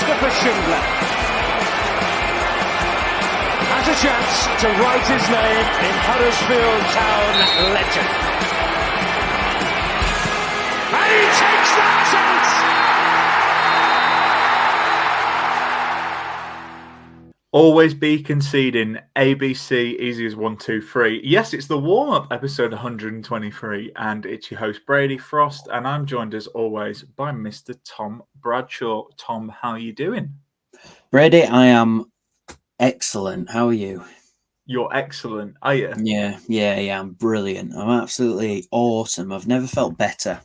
Christopher Schindler has a chance to write his name in Huddersfield Town legend. And he takes that chance! Always be conceding. ABC, easy as 1, 2, 3. Yes, it's the warm-up episode 123, and it's your host Brady Frost, and I'm joined as always by Mr. Tom Bradshaw. Tom, how are you doing? Brady, I am excellent. How are you? You're excellent, are you? Yeah. I'm brilliant. I'm absolutely awesome. I've never felt better.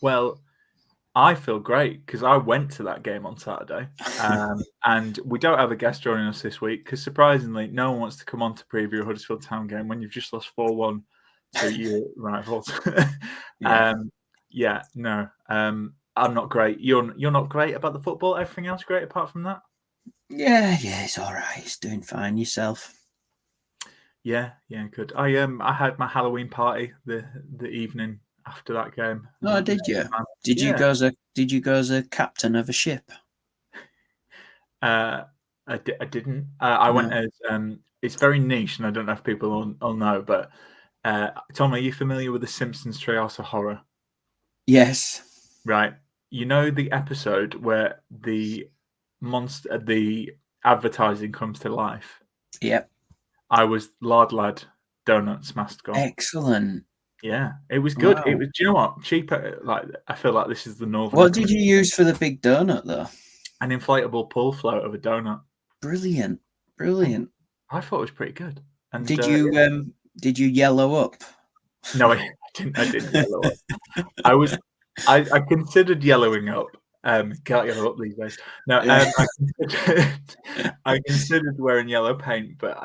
Well, I feel great because I went to that game on Saturday, and we don't have a guest joining us this week because surprisingly, no one wants to come on to preview a Huddersfield Town game when you've just lost 4-1 to your rivals. I'm not great. You're not great about the football. Everything else great apart from that. Yeah, it's all right. It's doing fine. Yourself? Yeah, good. I had my Halloween party the evening after that game. Oh, did you? Did you go as a captain of a ship? I didn't. I went as it's very niche, and I don't know if people all know, but Tom, are you familiar with the Simpsons Treehouse of Horror? Yes. Right. You know the episode where the advertising comes to life? Yep. I was Lard Donuts mascot. Excellent. Yeah, it was good. Wow. It was. Do you know what? Cheaper. Like I feel like this is the northern. What did you use for the big donut though? An inflatable pool float of a donut. Brilliant. I thought it was pretty good. And did you yellow up? No, I didn't yellow up. I considered yellowing up. Can't yellow up these days. No, I considered wearing yellow paint, but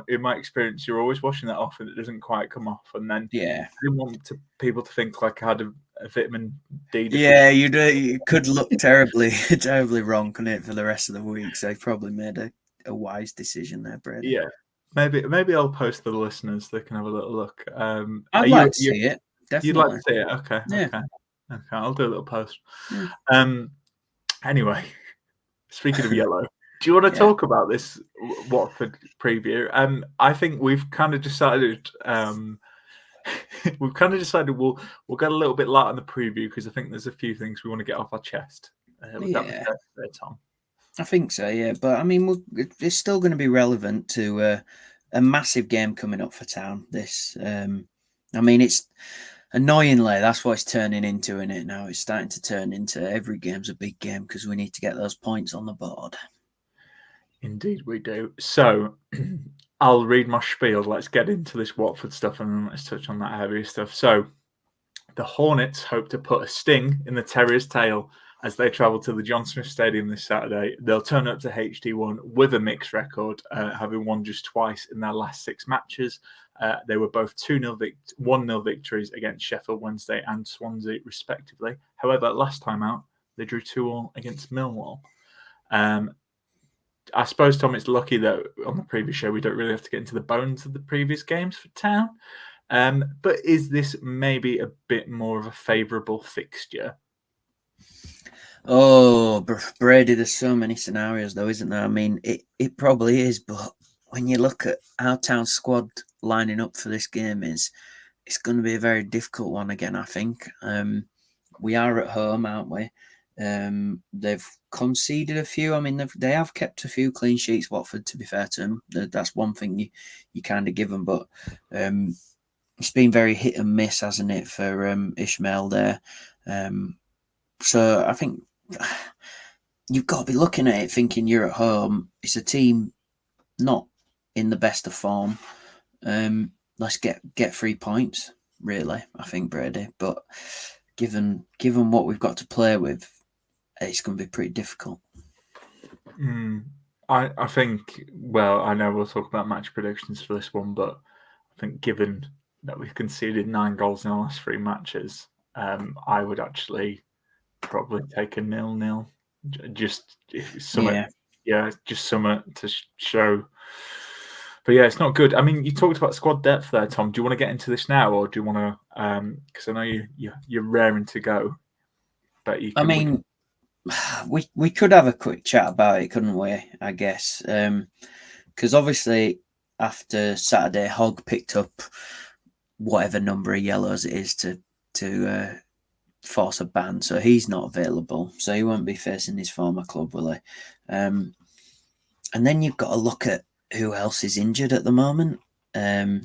in my experience, you're always washing that off and it doesn't quite come off. And then I didn't want people to think like I had a vitamin D deficiency. Yeah, you could look terribly wrong, couldn't it, for the rest of the week? So you probably made a wise decision there, Brady. Yeah, maybe I'll post to the listeners. They can have a little look. I'd like to see it. Definitely. You'd like to see it? Okay. Yeah. Okay, I'll do a little post. Yeah. Anyway, speaking of yellow, do you want to talk about this Watford preview? I think we've kind of decided we'll get a little bit light on the preview because I think there's a few things we want to get off our chest. Would that be fair to say, Tom? I think so, yeah. But I mean, it's still going to be relevant to a massive game coming up for Town. This, I mean, it's annoyingly that's what it's turning into, isn't it? Now it's starting to turn into every game's a big game because we need to get those points on the board. Indeed, we do. So I'll read my spiel. Let's get into this Watford stuff and then let's touch on that heavier stuff. So the Hornets hope to put a sting in the Terriers' tail as they travel to the John Smith Stadium this Saturday. They'll turn up to HT1 with a mixed record, having won just twice in their last 6 matches. They were both 1-0 victories against Sheffield Wednesday and Swansea, respectively. However, last time out, they drew 2-2 against Millwall. I suppose, Tom, it's lucky that on the previous show we don't really have to get into the bones of the previous games for Town. But is this maybe a bit more of a favourable fixture? Oh, Brady, there's so many scenarios though, isn't there? I mean, it probably is, but when you look at how Town's squad lining up for this game it's going to be a very difficult one again, I think. We are at home, aren't we? They've conceded a few. I mean, they have kept a few clean sheets, Watford, to be fair to them. That's one thing you kind of give them, but it's been very hit and miss, hasn't it, for Ishmael there. So I think you've got to be looking at it thinking you're at home. It's a team not in the best of form. Let's get 3 points, really, I think, Brady. But given what we've got to play with, it's going to be pretty difficult. I think, well, I know we'll talk about match predictions for this one, but I think given that we've conceded 9 goals in the last 3 matches, I would actually probably take a 0-0. Just something to show. But yeah, it's not good. I mean, you talked about squad depth there, Tom. Do you want to get into this now, or do you want to? Because I know you're raring to go. But we could have a quick chat about it, couldn't we? I guess because obviously after Saturday, Hogg picked up whatever number of yellows it is to force a ban, so he's not available, so he won't be facing his former club, will he? And then you've got to look at who else is injured at the moment. I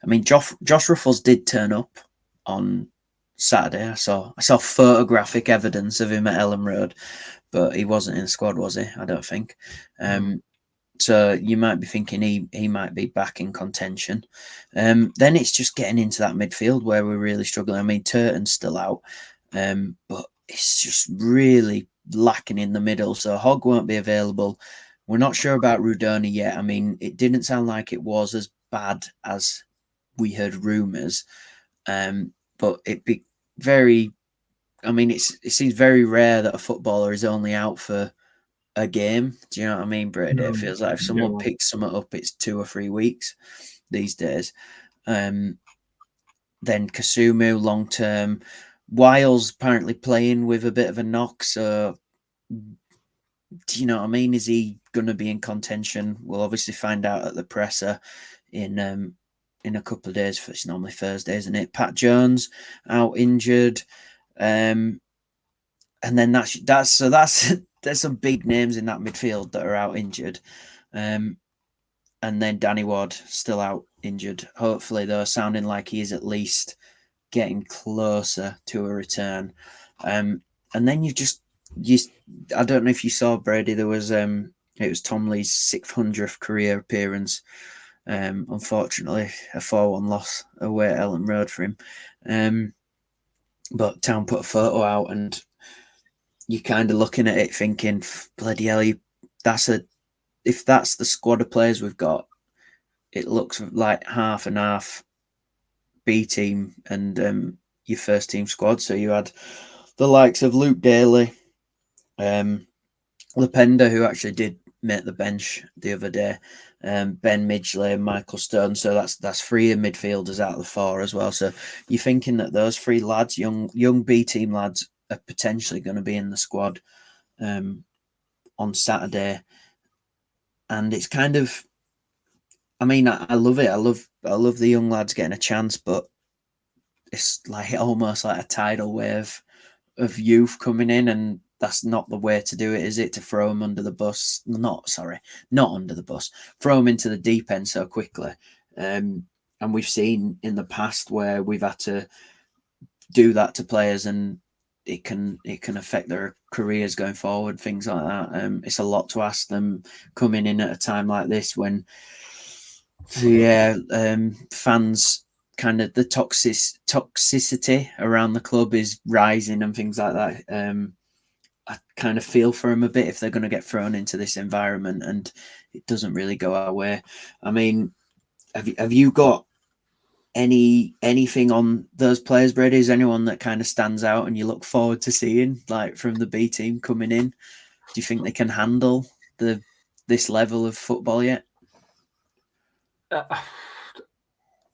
mean, Josh Ruffles did turn up on Saturday. I saw photographic evidence of him at Ellen Road, but he wasn't in the squad, was he? I don't think. So you might be thinking he might be back in contention. Then it's just getting into that midfield where we're really struggling. I mean, Turton's still out, but it's just really lacking in the middle. So Hogg won't be available. We're not sure about Rudoni yet. I mean, it didn't sound like it was as bad as we heard rumours, but it'd be very. I mean, it seems very rare that a footballer is only out for a game. Do you know what I mean, Brady? It feels like if someone picks something up, it's 2 or 3 weeks these days. Then Kasumu long term. Wiles apparently playing with a bit of a knock, so do you know what I mean? Is he going to be in contention? We'll obviously find out at the presser in a couple of days. It's normally Thursday, isn't it? Pat Jones out injured, and then that's there's some big names in that midfield that are out injured, and then Danny Ward still out injured. Hopefully, though, sounding like he is at least getting closer to a return. And then I don't know if you saw, Brady, there was it was Tom Lee's 600th career appearance. Unfortunately, a 4-1 loss away at Ellen Road for him. But Town put a photo out, and you're kind of looking at it thinking, bloody hell, if that's the squad of players we've got, it looks like half and half B team and your first team squad. So you had the likes of Luke Daly, Lependa, who actually did make the bench the other day, Ben Midgley, Michael Stone. So that's 3 midfielders out of the 4 as well. So you're thinking that those 3 lads, young B team lads, are potentially going to be in the squad on Saturday. And it's kind of, I mean, I love it. I love the young lads getting a chance, but it's like almost like a tidal wave of youth coming in, and that's not the way to do it, is it? To throw them under the bus? Not under the bus. Throw them into the deep end so quickly. And we've seen in the past where we've had to do that to players, and it can affect their careers going forward. Things like that. It's a lot to ask them coming in at a time like this when, fans. Kind of the toxicity around the club is rising and things like that. I kind of feel for them a bit if they're going to get thrown into this environment and it doesn't really go our way. I mean, have you got anything on those players, Brady? Is anyone that kind of stands out and you look forward to seeing, like from the B team coming in? Do you think they can handle this level of football yet?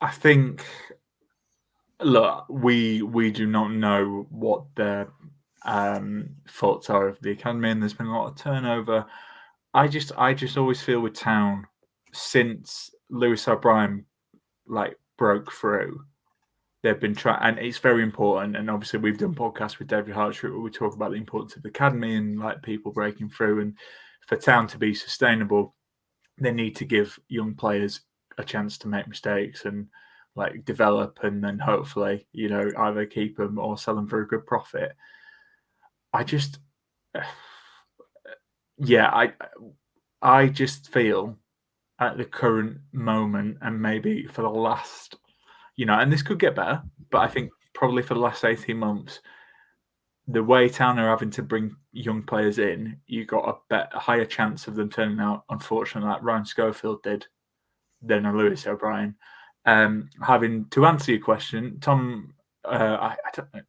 I think, look, we do not know what their thoughts are of the academy, and there's been a lot of turnover. I just always feel with Town, since Lewis O'Brien broke through, they've been trying, and it's very important. And obviously, we've done podcasts with David Hartshire where we talk about the importance of the academy and people breaking through. And for Town to be sustainable, they need to give young players a chance to make mistakes and develop, and then hopefully either keep them or sell them for a good profit. I just feel at the current moment, and maybe for the last, and this could get better, but I think probably for the last 18 months, the way Town are having to bring young players in, you got a higher chance of them turning out, unfortunately, like Ryan Schofield did, than a Lewis O'Brien. Having to answer your question, Tom, I don't know,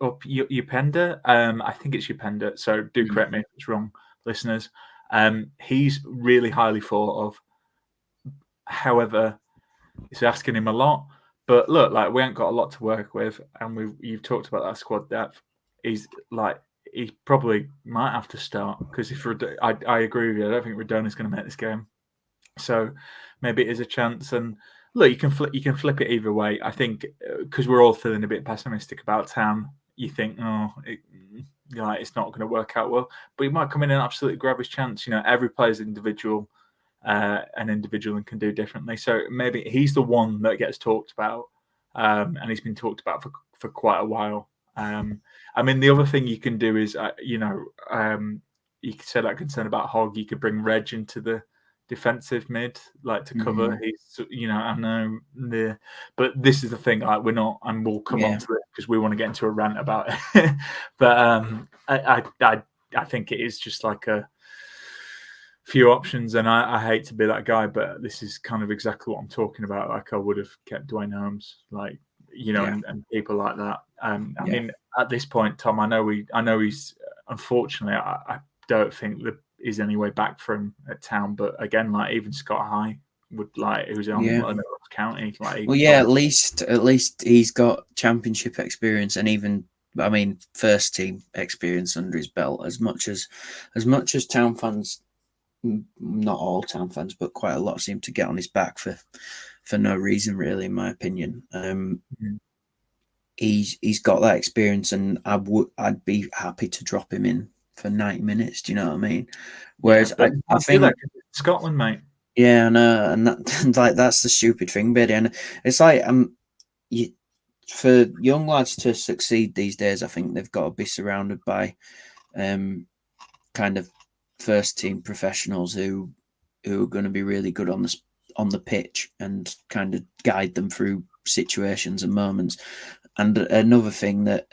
Upenda, I think it's Upenda, so do correct me if it's wrong, listeners. He's really highly thought of. However, it's asking him a lot. But look, we ain't got a lot to work with, and you've talked about that squad depth. he probably might have to start because I agree with you. I don't think Radona's going to make this game. So maybe it is a chance. And look, you can flip it either way. I think because we're all feeling a bit pessimistic about Town, you think, it's not going to work out well. But he might come in and absolutely grab his chance. Every player's individual, and can do differently. So maybe he's the one that gets talked about, and he's been talked about for quite a while. The other thing you can do is, you can say that concern about Hogg. You could bring Reg into the defensive mid, like to cover. He's, I know, but this is the thing. Like we're not, and we'll come on to it because we want to get into a rant about it. But I think it is just like a few options, and I hate to be that guy, but this is kind of exactly what I'm talking about. Like I would have kept Dwayne Holmes, and people like that. I mean, at this point, Tom, I know he's unfortunately, I don't think that is any way back from at Town. But again, like even Scott High would who's on another county. At least he's got championship experience and even first team experience under his belt. As much as Town fans, not all Town fans, but quite a lot seem to get on his back for no reason, really, in my opinion. He's got that experience, and I'd be happy to drop him in for 90 minutes. Do you know what I mean? Whereas I think that Scotland, mate. Yeah, I know, and that's the stupid thing, Brady. And it's like for young lads to succeed these days, I think they've got to be surrounded by kind of first team professionals who are going to be really good on the pitch and kind of guide them through situations and moments. And another thing that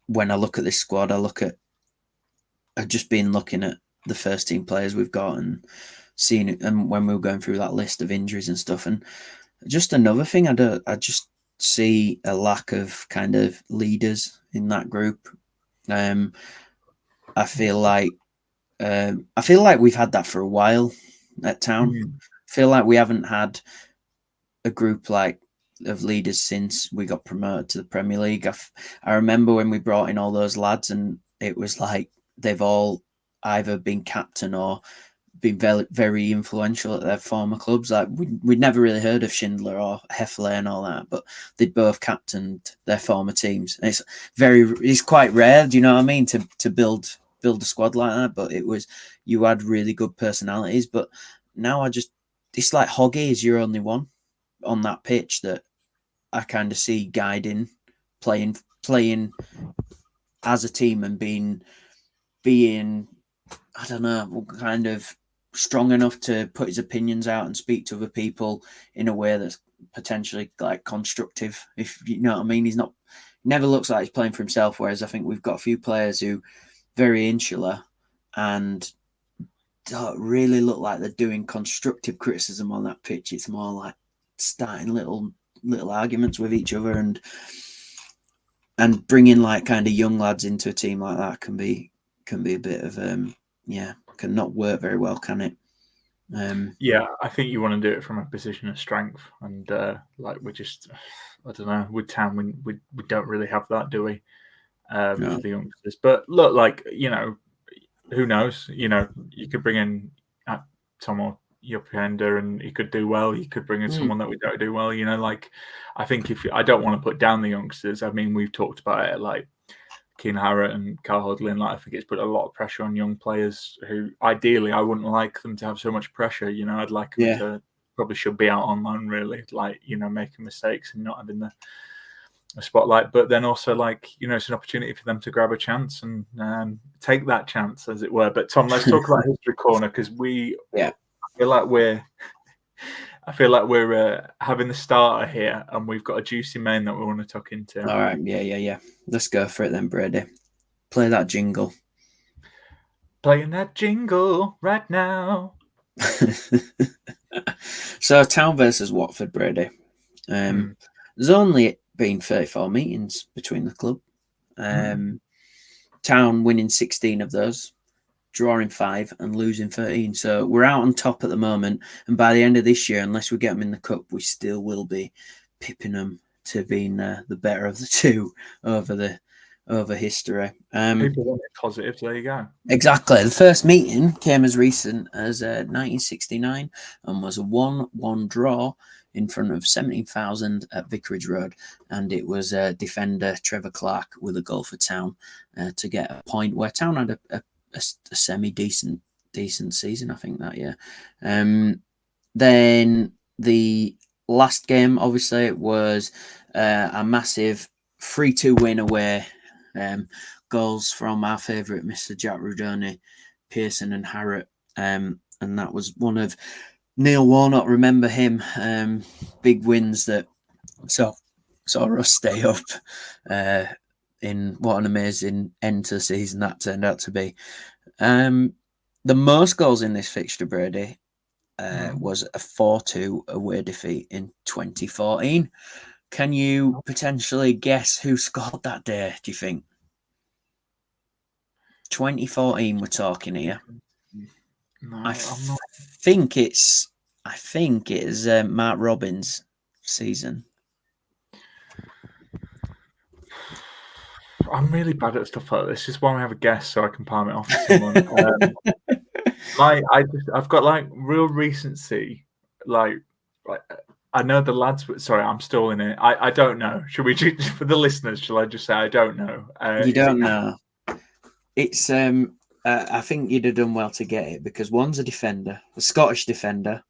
when I look at this squad, I've just been looking at the first team players we've got and seeing it, and when we were going through that list of injuries and stuff, and just another thing, I just see a lack of kind of leaders in that group. I feel like we've had that for a while at Town. I feel like we haven't had a group of leaders since we got promoted to the Premier League. I remember when we brought in all those lads, and it was like they've all either been captain or been very, very influential at their former clubs. Like we'd never really heard of Schindler or Heffler and all that, but they'd both captained their former teams. And it's quite rare, do you know what I mean, to build a squad like that. But you had really good personalities. But now it's like Hoggy is your only one on that pitch that I kind of see guiding, playing as a team and being I don't know, kind of strong enough to put his opinions out and speak to other people in a way that's potentially constructive, if you know what I mean. He never looks like he's playing for himself, whereas I think we've got a few players who very insular and don't really look like they're doing constructive criticism on that pitch. It's more like starting little arguments with each other, and bringing kind of young lads into a team like that can be a bit of can not work very well, can it? I think you want to do it from a position of strength, and we're just, I don't know, with Town we don't really have that, do we? For the youngsters. But look, who knows? You could bring in Tom or Yopenda and he could do well. You could bring in someone that we don't do well. I think I don't want to put down the youngsters. I mean, we've talked about it, Keane Harrott and Carl Hodlin. I think it's put a lot of pressure on young players who, ideally, I wouldn't like them to have so much pressure. I'd like them to probably should be out on loan, really, making mistakes and not having the spotlight. But then also, it's an opportunity for them to grab a chance and take that chance, as it were. But Tom, let's talk about History Corner, because I feel like we're having the starter here, and we've got a juicy main that we want to tuck into. All right, yeah. Let's go for it then, Brady. Play that jingle. Playing that jingle right now. So, Town versus Watford, Brady. There's only been 34 meetings between the club. Town winning 16 of those, drawing 5 and losing 13. So we're out on top at the moment. And by the end of this year, unless we get them in the cup, we still will be pipping them to being the better of the two over over history. People want it positive. There you go. Exactly. The first meeting came as recent as 1969 and was a 1-1 draw in front of 17,000 at Vicarage Road. And it was defender Trevor Clark with a goal for Town to get a point where Town had a semi-decent season, I think, that year. Then the last game, obviously, was a massive 3-2 win away. Goals from our favourite Mr. Jack Rudoni, Pearson and Harrott. And that was one of Neil Warnock, remember him, big wins that saw us stay up in what an amazing end to the season that turned out to be. The most goals in this fixture, Brady, was a 4-2 away defeat in 2014. Can you potentially guess who scored that day, do you think? 2014 we're talking here. No, I I'm not. think it's Mark Robbins' season. I'm really bad at stuff like this. This is why we have a guest so I can palm it off to someone. I've got like real recency, like I know the lads. Sorry, I'm still in it. I don't know. Should we for the listeners? Shall I just say I don't know? You don't know. It's I think you'd have done well to get it because one's a defender, a Scottish defender,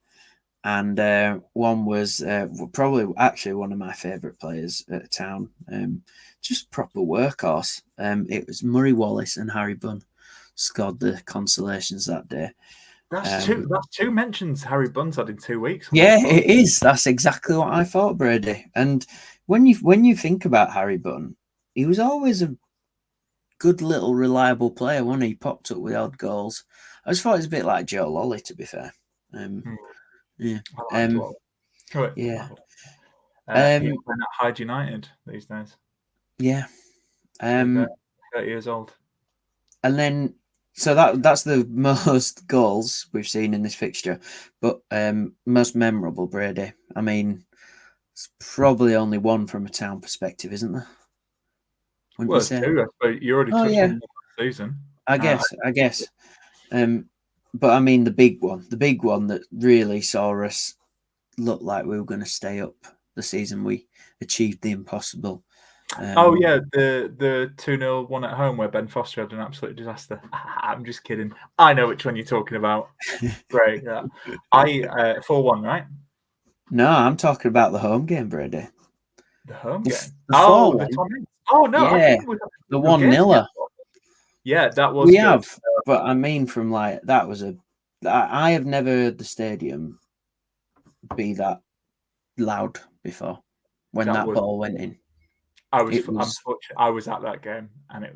and one was probably actually one of my favourite players at Town. Just proper workhorse. It was Murray Wallace and Harry Bunn scored the consolations that day. That's two mentions Harry Bunn's had in 2 weeks. Yeah, it is. That's exactly what I thought, Brady. And when you think about Harry Bunn, he was always a good little reliable player, wasn't he? He popped up with odd goals. I just thought it was a bit like Joe Lolly, to be fair. Yeah. Yeah. He's playing at Hyde United these days. Yeah. 30 years old. And then, so that's the most goals we've seen in this fixture, but most memorable, Brady. I mean, it's probably only one from a Town perspective, isn't there? Well, there's two. I suppose you already touched on the season. I guess. But I mean, the big one that really saw us look like we were going to stay up the season we achieved the impossible. The 2-0 one at home where Ben Foster had an absolute disaster. I'm just kidding. I know which one you're talking about. Great. Yeah. 4-1, right? No, I'm talking about the home game, Brady. The home game? The Tom Ince. Oh, no. Yeah, I think we the 1-0. Yeah, that was We good. have, but I mean, from like, that was I have never heard the stadium be that loud before when that ball went in. I was at that game and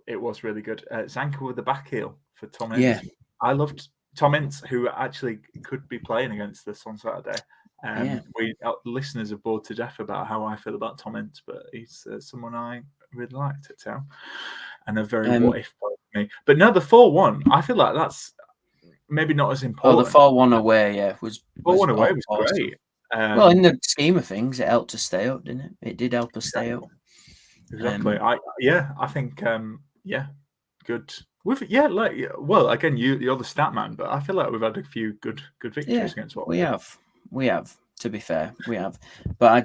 it was really good. Zanka with the back heel for Tom Ince. Yeah. I loved Tom Ince, who actually could be playing against us on Saturday. We listeners are bored to death about how I feel about Tom Ince, but he's someone I really liked at Town and a very what if player for me. But no, the 4-1, I feel like that's maybe not as important. The 4-1 away, was 4-1 away was awesome. Great. Well, in the scheme of things, it helped us stay up, didn't it? It did help us stay up. Exactly. I think good. Again, you're the stat man, but I feel like we've had a few good victories against Watford. We have. To be fair, we have. But I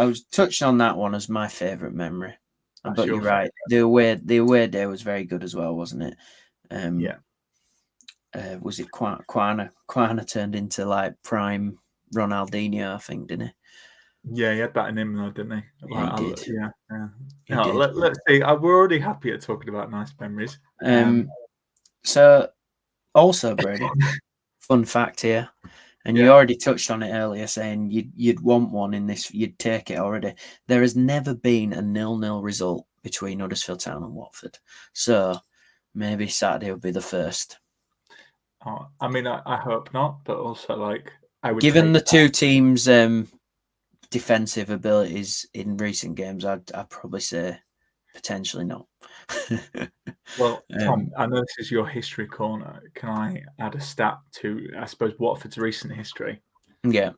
was touched on that one as my favourite memory. But you're right. The away day was very good as well, wasn't it? Was it Quana turned into like prime Ronaldinho, I think, didn't he? Yeah, he had that in him, though, didn't he? Yeah, he did. Yeah. Let's see. We're already happy at talking about nice memories. So, also, Brady, fun fact here, and you already touched on it earlier, saying you'd want one in this, you'd take it already. There has never been a 0-0 result between Huddersfield Town and Watford, so maybe Saturday will be the first. I mean, I hope not, but also like I would. Given the two teams' defensive abilities in recent games, I'd probably say potentially not. Well, Tom, I know this is your history corner. Can I add a stat to, I suppose, Watford's recent history? Yeah.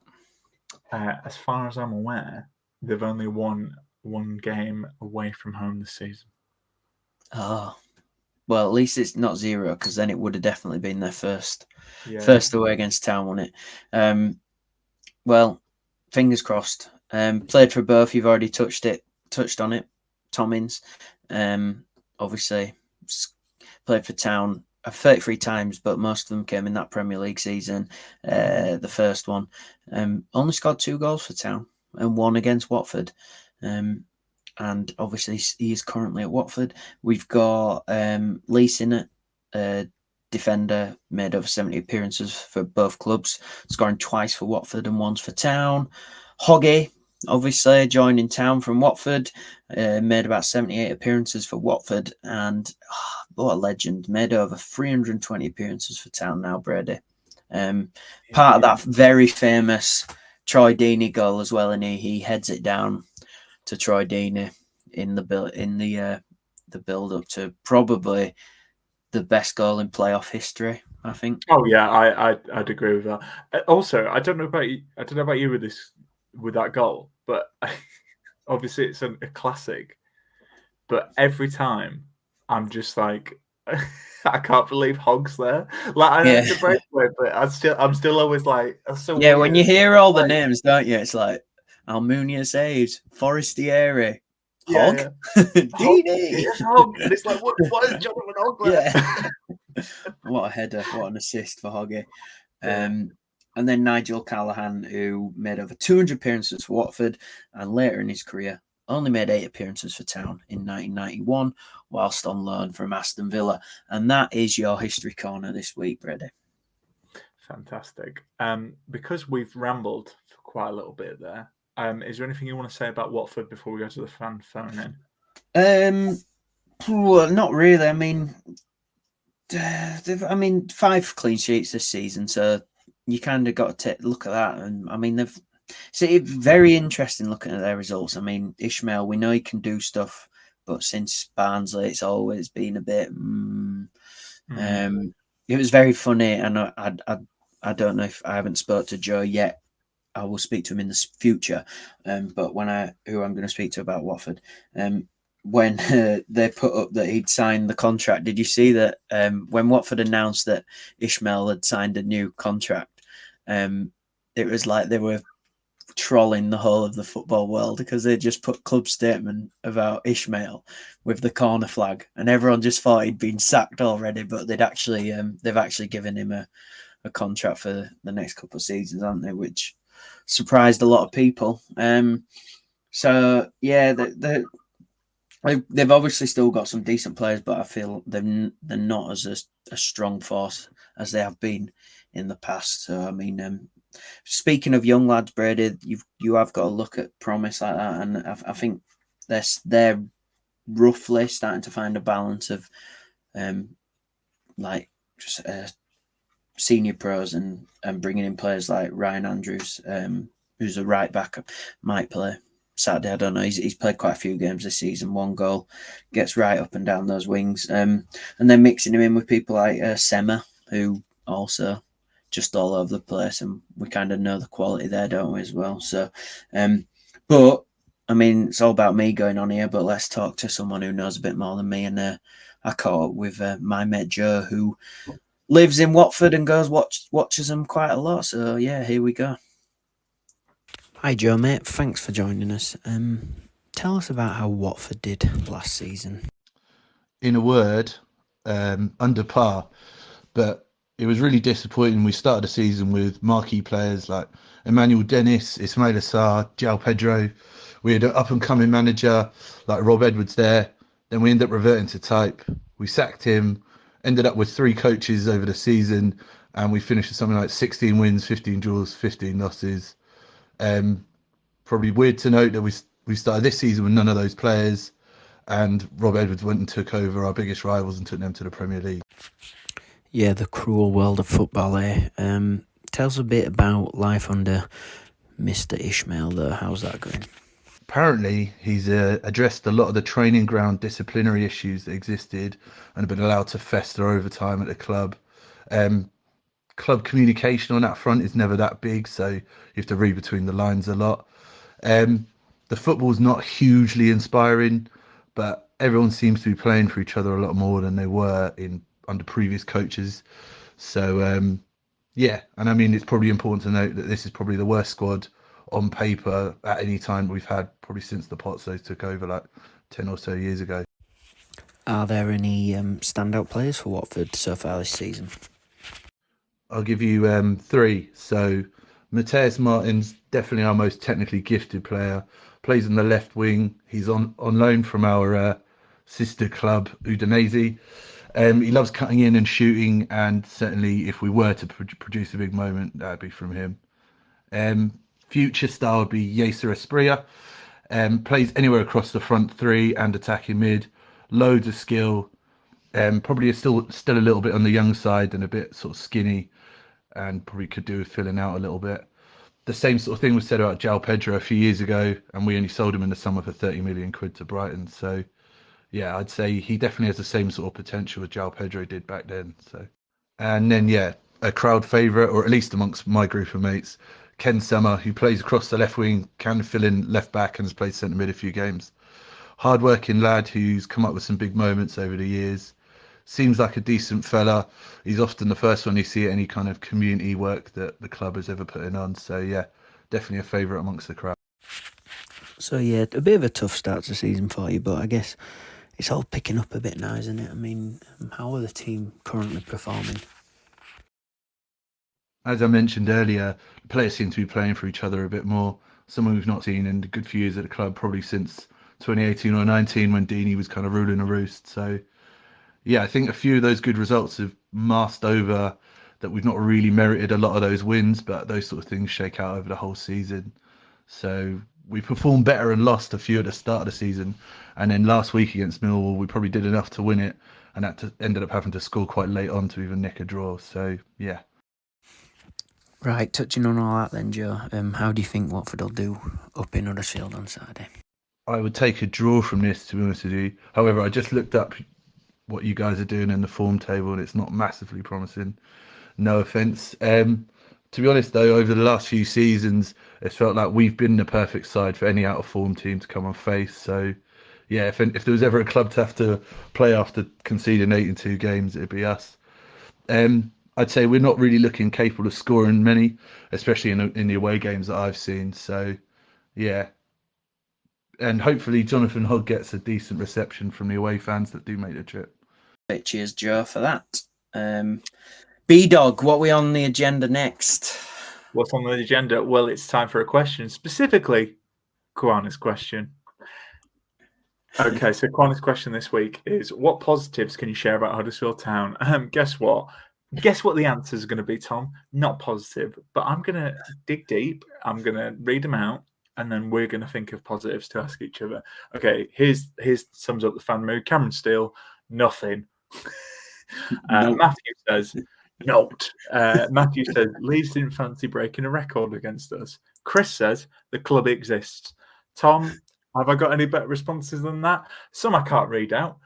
As far as I'm aware, they've only won one game away from home this season. Oh, well, at least it's not 0, because then it would have definitely been their first away against Town, wouldn't it? Well, fingers crossed. Played for both. You've already touched on it. Tommins, obviously played for Town 33 times, but most of them came in that Premier League season. The first one, only scored 2 goals for Town and 1 against Watford. And obviously he is currently at Watford. We've got Lees in it, defender, made over 70 appearances for both clubs, scoring twice for Watford and once for Town. Hoggy, obviously joining Town from Watford, made about 78 appearances for Watford, and what a legend, made over 320 appearances for Town now, Brady. Part of that very famous Troy Deeney goal as well, and he heads it down to Troy Deeney in the build up to probably the best goal in playoff history, I think. Oh yeah, I'd agree with that. Also, I don't know about you with that goal, but obviously it's a classic. But every time I'm just like, I can't believe Hogg's there. Like I know it's a breakaway, but I'm still always like, that's so weird. When you hear all the names, don't you? It's like Almunia saves, Forestieri, Hogg, Deeney. It's Hogg, and it's like, what is Jonathan Hogg there? What a header! What an assist for Hoggy. And then Nigel Callaghan, who made over 200 appearances for Watford, and later in his career only made 8 appearances for Town in 1991, whilst on loan from Aston Villa. And that is your history corner this week, Brady. Fantastic. Because we've rambled for quite a little bit there, is there anything you want to say about Watford before we go to the fan phone in? Well, not really. I mean, 5 clean sheets this season, so you kind of got to look at that. And I mean, it's very interesting looking at their results. I mean, Ishmael, we know he can do stuff, but since Barnsley, it's always been a bit. It was very funny, and I don't know if I haven't spoke to Joe yet. I will speak to him in the future. But who I'm going to speak to about Watford, when they put up that he'd signed the contract, did you see that when Watford announced that Ishmael had signed a new contract, it was like they were trolling the whole of the football world because they just put club statement about Ishmael with the corner flag, and everyone just thought he'd been sacked already, but they've actually given him a contract for the next couple of seasons, haven't they? Which surprised a lot of people. So yeah, they've obviously still got some decent players, but I feel they're not as a strong force as they have been in the past. So I mean, speaking of young lads, Brady, you have got to look at promise like that, and I think they're roughly starting to find a balance of like just senior pros and bringing in players like Ryan Andrews, who's a right back, might play Saturday. I don't know. He's played quite a few games this season. 1 goal, gets right up and down those wings, and then mixing him in with people like Sema, who also just all over the place, and we kind of know the quality there, don't we, as well? So, but I mean, it's all about me going on here, but let's talk to someone who knows a bit more than me. And I caught up with my mate Joe, who lives in Watford and watches them quite a lot. So yeah, here we go. Hi Joe, mate. Thanks for joining us. Tell us about how Watford did last season. In a word, under par, but it was really disappointing. We started the season with marquee players like Emmanuel Dennis, Ismail Assar, João Pedro. We had an up-and-coming manager like Rob Edwards there. Then we ended up reverting to type. We sacked him, ended up with 3 coaches over the season, and we finished with something like 16 wins, 15 draws, 15 losses. Probably weird to note that we started this season with none of those players, and Rob Edwards went and took over our biggest rivals and took them to the Premier League. Yeah, the cruel world of football, eh? Tell us a bit about life under Mr. Ishmael, though. How's that going? Apparently, he's addressed a lot of the training ground disciplinary issues that existed and have been allowed to fester over time at the club. Club communication on that front is never that big, so you have to read between the lines a lot. the football's not hugely inspiring, but everyone seems to be playing for each other a lot more than they were under previous coaches. So yeah, and I mean it's probably important to note that this is probably the worst squad on paper at any time we've had probably since the Pozzos took over like 10 or so years ago. Are there any standout players for Watford so far this season? I'll give you 3. So Mateus Martin's definitely our most technically gifted player. Plays on the left wing. He's on loan from our sister club Udinese. He loves cutting in and shooting, and certainly if we were to produce a big moment, that'd be from him. Future star would be Yeser Espria. Plays anywhere across the front 3 and attacking mid. Loads of skill. Probably is still a little bit on the young side and a bit sort of skinny, and probably could do with filling out a little bit. The same sort of thing was said about João Pedro a few years ago, and we only sold him in the summer for 30 million quid to Brighton. So yeah, I'd say he definitely has the same sort of potential as João Pedro did back then. So, and then yeah, a crowd favourite, or at least amongst my group of mates, Ken Summer, who plays across the left wing, can fill in left back, and has played centre mid a few games. Hard-working lad who's come up with some big moments over the years. Seems like a decent fella. He's often the first one you see at any kind of community work that the club has ever put in on. So yeah, definitely a favourite amongst the crowd. So yeah, a bit of a tough start to season for you, but I guess it's all picking up a bit now, isn't it? I mean, how are the team currently performing? As I mentioned earlier, the players seem to be playing for each other a bit more. Someone we've not seen in a good few years at the club, probably since 2018 or 19 when Deeney was kind of ruling the roost. So yeah, I think a few of those good results have masked over that we've not really merited a lot of those wins, but those sort of things shake out over the whole season. So we performed better and lost a few at the start of the season. And then last week against Millwall, we probably did enough to win it, and ended up having to score quite late on to even nick a draw. So yeah. Right, touching on all that then, Joe, how do you think Watford will do up in Huddersfield on Saturday? I would take a draw from this, to be honest with you. However, I just looked up what you guys are doing in the form table, and it's not massively promising. No offence. To be honest, though, over the last few seasons, it's felt like we've been the perfect side for any out-of-form team to come and face. So, yeah, if there was ever a club to have to play after conceding 82 games, it'd be us. I'd say we're not really looking capable of scoring many, especially in the away games that I've seen. So, yeah. And hopefully Jonathan Hogg gets a decent reception from the away fans that do make the trip. Cheers, Joe, for that. B-Dog, what are we on the agenda next? What's on the agenda? Well, it's time for a question, specifically Kwana's question. Okay, so Kwana's question this week is, what positives can you share about Huddersfield Town? Guess what? Guess what the answers are going to be, Tom? Not positive, but I'm going to dig deep. I'm going to read them out, and then we're going to think of positives to ask each other. Okay, here's sums up the fan mood. Cameron Steele, nothing. Nope. Matthew says, note. Matthew says, Leeds didn't fancy breaking a record against us. Chris says, the club exists. Tom, have I got any better responses than that? Some I can't read out.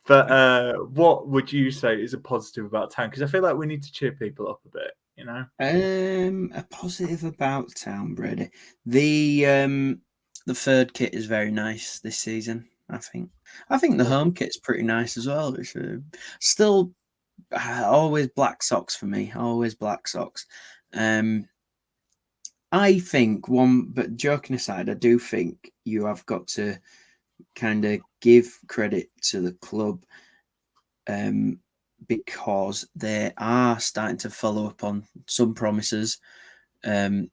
But what would you say is a positive about Town? Because I feel like we need to cheer people up a bit, you know? A positive about Town, Brady. The third kit is very nice this season, I think. I think the home kit's pretty nice as well. It's still always black socks for me. Always black socks. I think but joking aside, I do think you have got to kind of give credit to the club because they are starting to follow up on some promises, the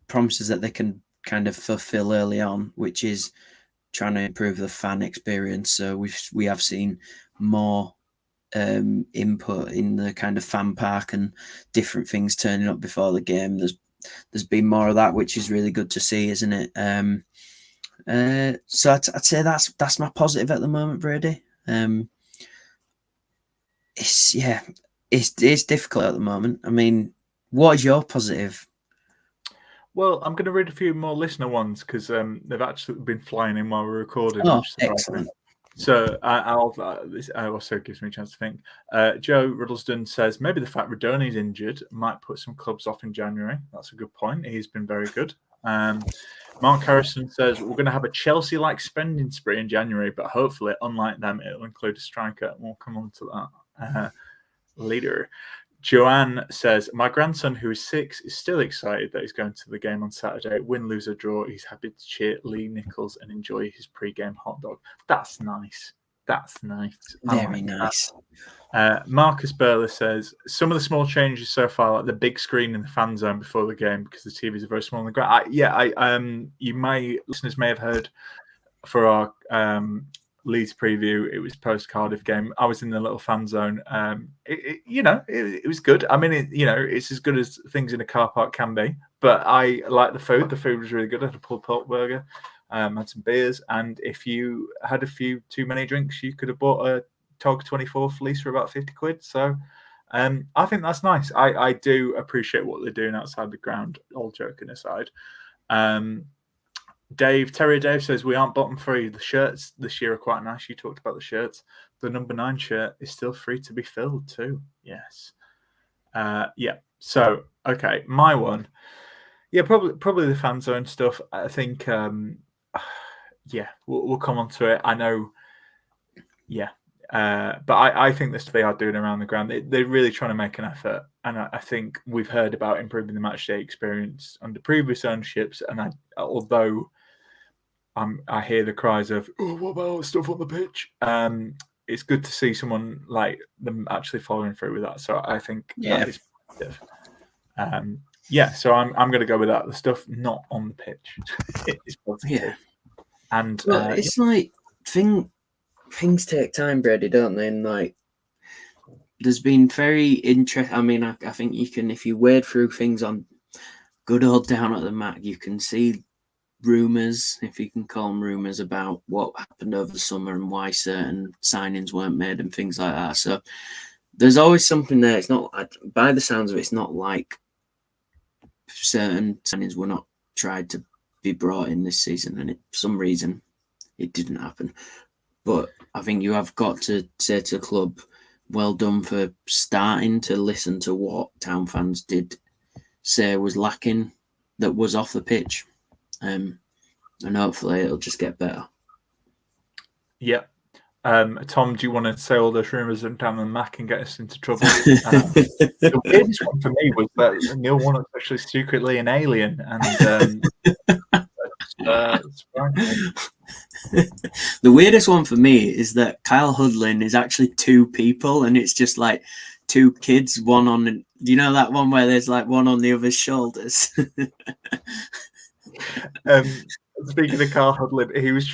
promises that they can kind of fulfill early on, which is trying to improve the fan experience. So we have seen more input in the kind of fan park and different things turning up before the game. There's been more of that, which is really good to see, isn't it? So I'd say that's my positive at the moment, Brady. It's difficult at the moment. I mean, what is your positive? Well, I'm going to read a few more listener ones because they've actually been flying in while we're recording. Oh, excellent. So this also gives me a chance to think. Joe Riddleston says maybe the fact Radoni's injured might put some clubs off in January. That's a good point. He's been very good. Mark Harrison says we're going to have a Chelsea-like spending spree in January, but hopefully, unlike them, it'll include a striker. We'll come on to that later. Joanne says, my grandson, who is 6, is still excited that he's going to the game on Saturday. Win, lose, or draw, he's happy to cheer Lee Nichols and enjoy his pre-game hot dog. That's nice. That's nice. Very nice. Marcus Burler says, some of the small changes so far, like the big screen in the fan zone before the game, because the TVs are very small on the ground. Listeners may have heard for our Leeds preview, it was post Cardiff game. I was in the little fan zone. It was good. I mean, it's as good as things in a car park can be. But I like the food. The food was really good. I had a pulled pork burger, had some beers, and if you had a few too many drinks, you could have bought a Tog 24 fleece for about 50 quid. So I think that's nice. I do appreciate what they're doing outside the ground. All joking aside. Terrier Dave says we aren't bottom 3. The shirts this year are quite nice. You talked about the shirts. The number 9 shirt is still free to be filled too. Yes. So okay, my one. Yeah, probably the fan zone stuff. I think. We'll come on to it. I know. Yeah. But I think the stuff they are doing around the ground, they're really trying to make an effort. And I think we've heard about improving the match day experience under previous ownerships. And although I hear the cries of, oh, what about stuff on the pitch? It's good to see someone like them actually following through with that. So I think that is positive. So I'm going to go with that. The stuff not on the pitch is positive. Yeah. And it's like things take time, Brady, don't they? And like, there's been very interesting. I mean, I think you can, if you wade through things on good old Down at the Mac, you can see rumours, if you can call them rumours, about what happened over the summer and why certain signings weren't made and things like that. So there's always something there. It's not, by the sounds of it, it's not like certain signings were not tried to be brought in this season, and for some reason it didn't happen. But I think you have got to say to the club, well done for starting to listen to what Town fans did say was lacking that was off the pitch. And hopefully it'll just get better. Yeah. Tom, do you want to say all those rumours down the Mac and get us into trouble? The weirdest one for me was that Neil Warnock's actually secretly an alien. And the weirdest one for me is that Kyle Hudlin is actually 2 people, and it's just like 2 kids, one on. Do you know that one where there's like one on the other's shoulders? Speaking of Carl Hudlin, he was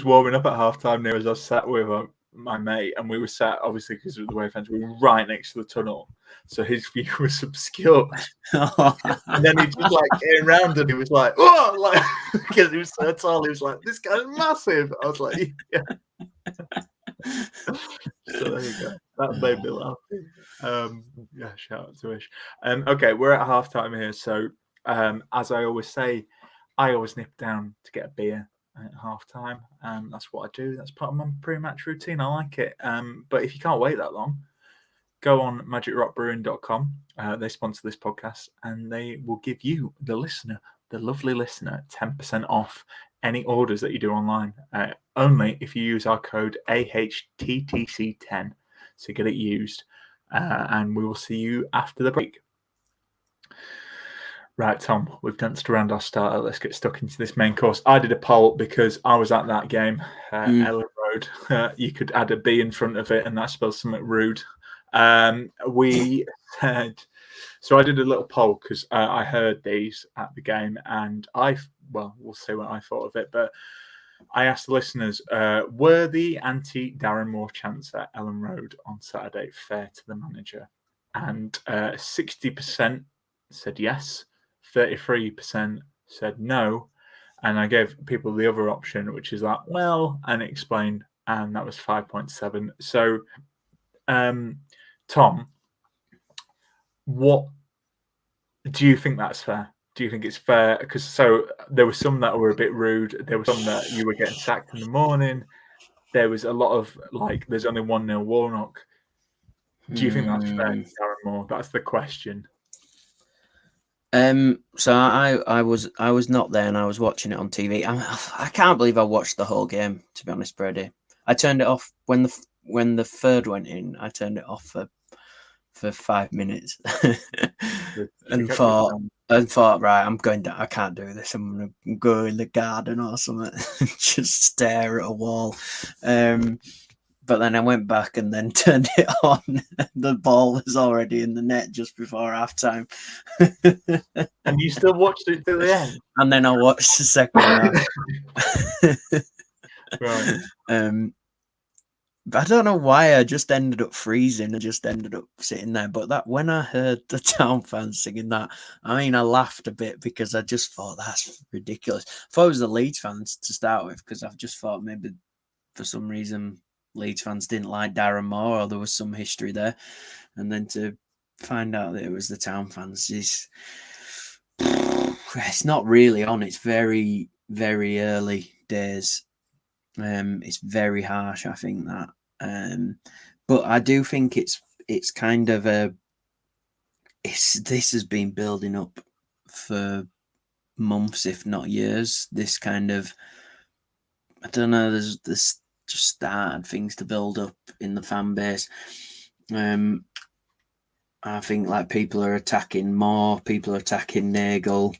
warming up at halftime near as I was sat with my mate, and we were sat, obviously because of the way fans, we were right next to the tunnel, so his view was obscured. And then he just like came around and he was like, oh, like, because he was so tall, he was like, this guy's massive. I was like, yeah. So there you go. That made me laugh. Shout out to Ish. Okay, we're at halftime here, so as I always say, I always nip down to get a beer at halftime. That's what I do. That's part of my pre-match routine. I like it. But if you can't wait that long, go on magicrockbrewing.com. They sponsor this podcast, and they will give you, the lovely listener, 10% off any orders that you do online. Only if you use our code AHTTC10 to get it used. And we will see you after the break. Right, Tom, we've danced around our starter. Let's get stuck into this main course. I did a poll because I was at that game, Ellen Road. You could add a B in front of it, and that spells something rude. We said, so I did a little poll because I heard these at the game, and we'll see what I thought of it. But I asked the listeners, were the anti-Darren Moore chants at Ellen Road on Saturday fair to the manager? And 60% said yes. 33% said no, and I gave people the other option, which is like, well, and explained, and that was 5.7. So, Tom, what do you think that's fair? Do you think it's fair? Because there were some that were a bit rude. There were some that you were getting sacked in the morning. there was a lot of like, there's only 1-0 Warnock. Do you think that's fair, Darren Moore? That's the question. So I was not there, and I was watching it on TV. I can't believe I watched the whole game, to be honest, Brady. I turned it off when the third went in. I turned it off for 5 minutes and thought, right, I'm going down. I can't do this. I'm gonna go in the garden or something, just stare at a wall. But then I went back and then turned it on. The ball was already in the net just before halftime. And you still watched it till the end? And then I watched the second half. Right. But I don't know why I just ended up freezing. I just ended up sitting there. But that when I heard the Town fans singing that, I mean, I laughed a bit because I just thought that's ridiculous. I thought it was the Leeds fans to start with, because I've just thought maybe for some reason Leeds fans didn't like Darren Moore, or there was some history there. And then to find out that it was the Town fans it's not really on. It's very, very early days. It's very harsh, I think that. But I do think it's kind of this has been building up for months, if not years. This kind of, I don't know, there's just started things to build up in the fan base. I think like people are attacking Moore, people are attacking Nagel,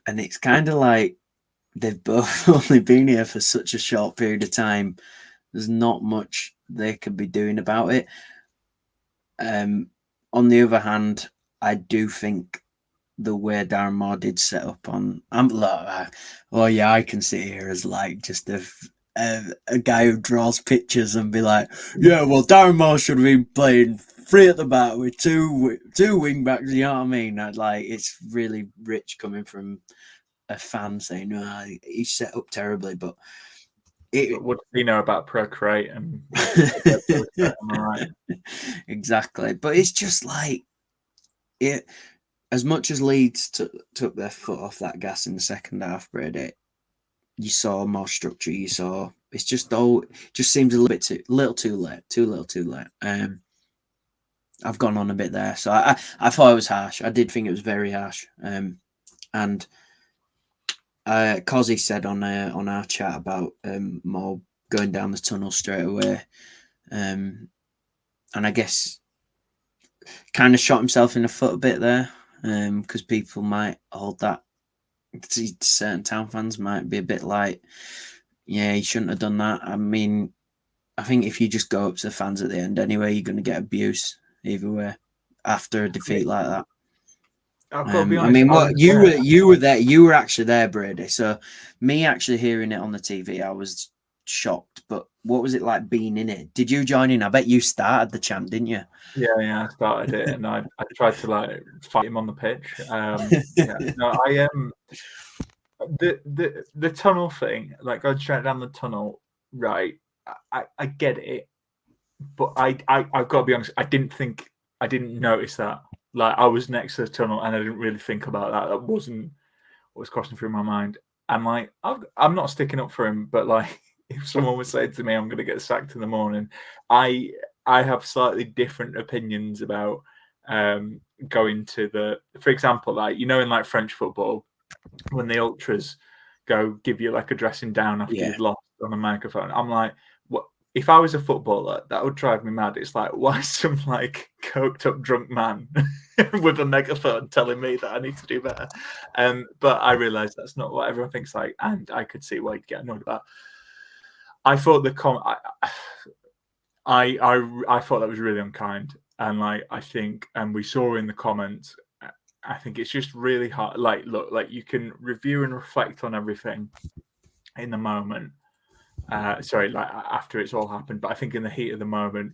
and it's kind of like they've both only been here for such a short period of time. There's not much they could be doing about it. On the other hand, I do think the way Darren Moore did set up on, I can sit here as like just a guy who draws pictures and be like, yeah, well, Darren Moore should have been playing 3 at the back with two wing backs. You know what I mean? Like, it's really rich coming from a fan saying, no, he's set up terribly, but what do you know about Procreate and right? Exactly. But it's just like it. As much as Leeds took their foot off that gas in the second half, Brady, you saw more structure. You saw it's just seems a little too late. I've gone on a bit there, so I thought it was harsh. I did think it was very harsh. And Cozzy said on our chat about Mo going down the tunnel straight away, and I guess kind of shot himself in the foot a bit there, because people might hold that. Certain Town fans might be a bit like, yeah, he shouldn't have done that. I mean, I think if you just go up to the fans at the end anyway, you're going to get abuse either way after a defeat like that. I've got to be honest, I mean, what you were there, you were actually there, Brady. So me actually hearing it on the TV, I was shocked. But what was it like being in it? Did you join in? I bet you started the chant, didn't you? Yeah, I started it, and I tried to like fight him on the pitch. The tunnel thing, like going straight down the tunnel, right? I get it, but I've got to be honest. I didn't notice that. Like, I was next to the tunnel and I didn't really think about that. That wasn't what was crossing through my mind. And like, I'm not sticking up for him, but like, if someone was saying to me, I'm going to get sacked in the morning, I have slightly different opinions about going to for example, like, you know, in like French football, when the ultras go give you like a dressing down after you've lost on a microphone, I'm like, what? If I was a footballer, that would drive me mad. It's like, why is some like coked up drunk man with a megaphone telling me that I need to do better? But I realised that's not what everyone thinks like, and I could see why you'd get annoyed about. I thought I thought that was really unkind, and like, I think, and we saw in the comments, I think it's just really hard. Like, look, like, you can review and reflect on everything in the moment. Like after it's all happened, but I think in the heat of the moment,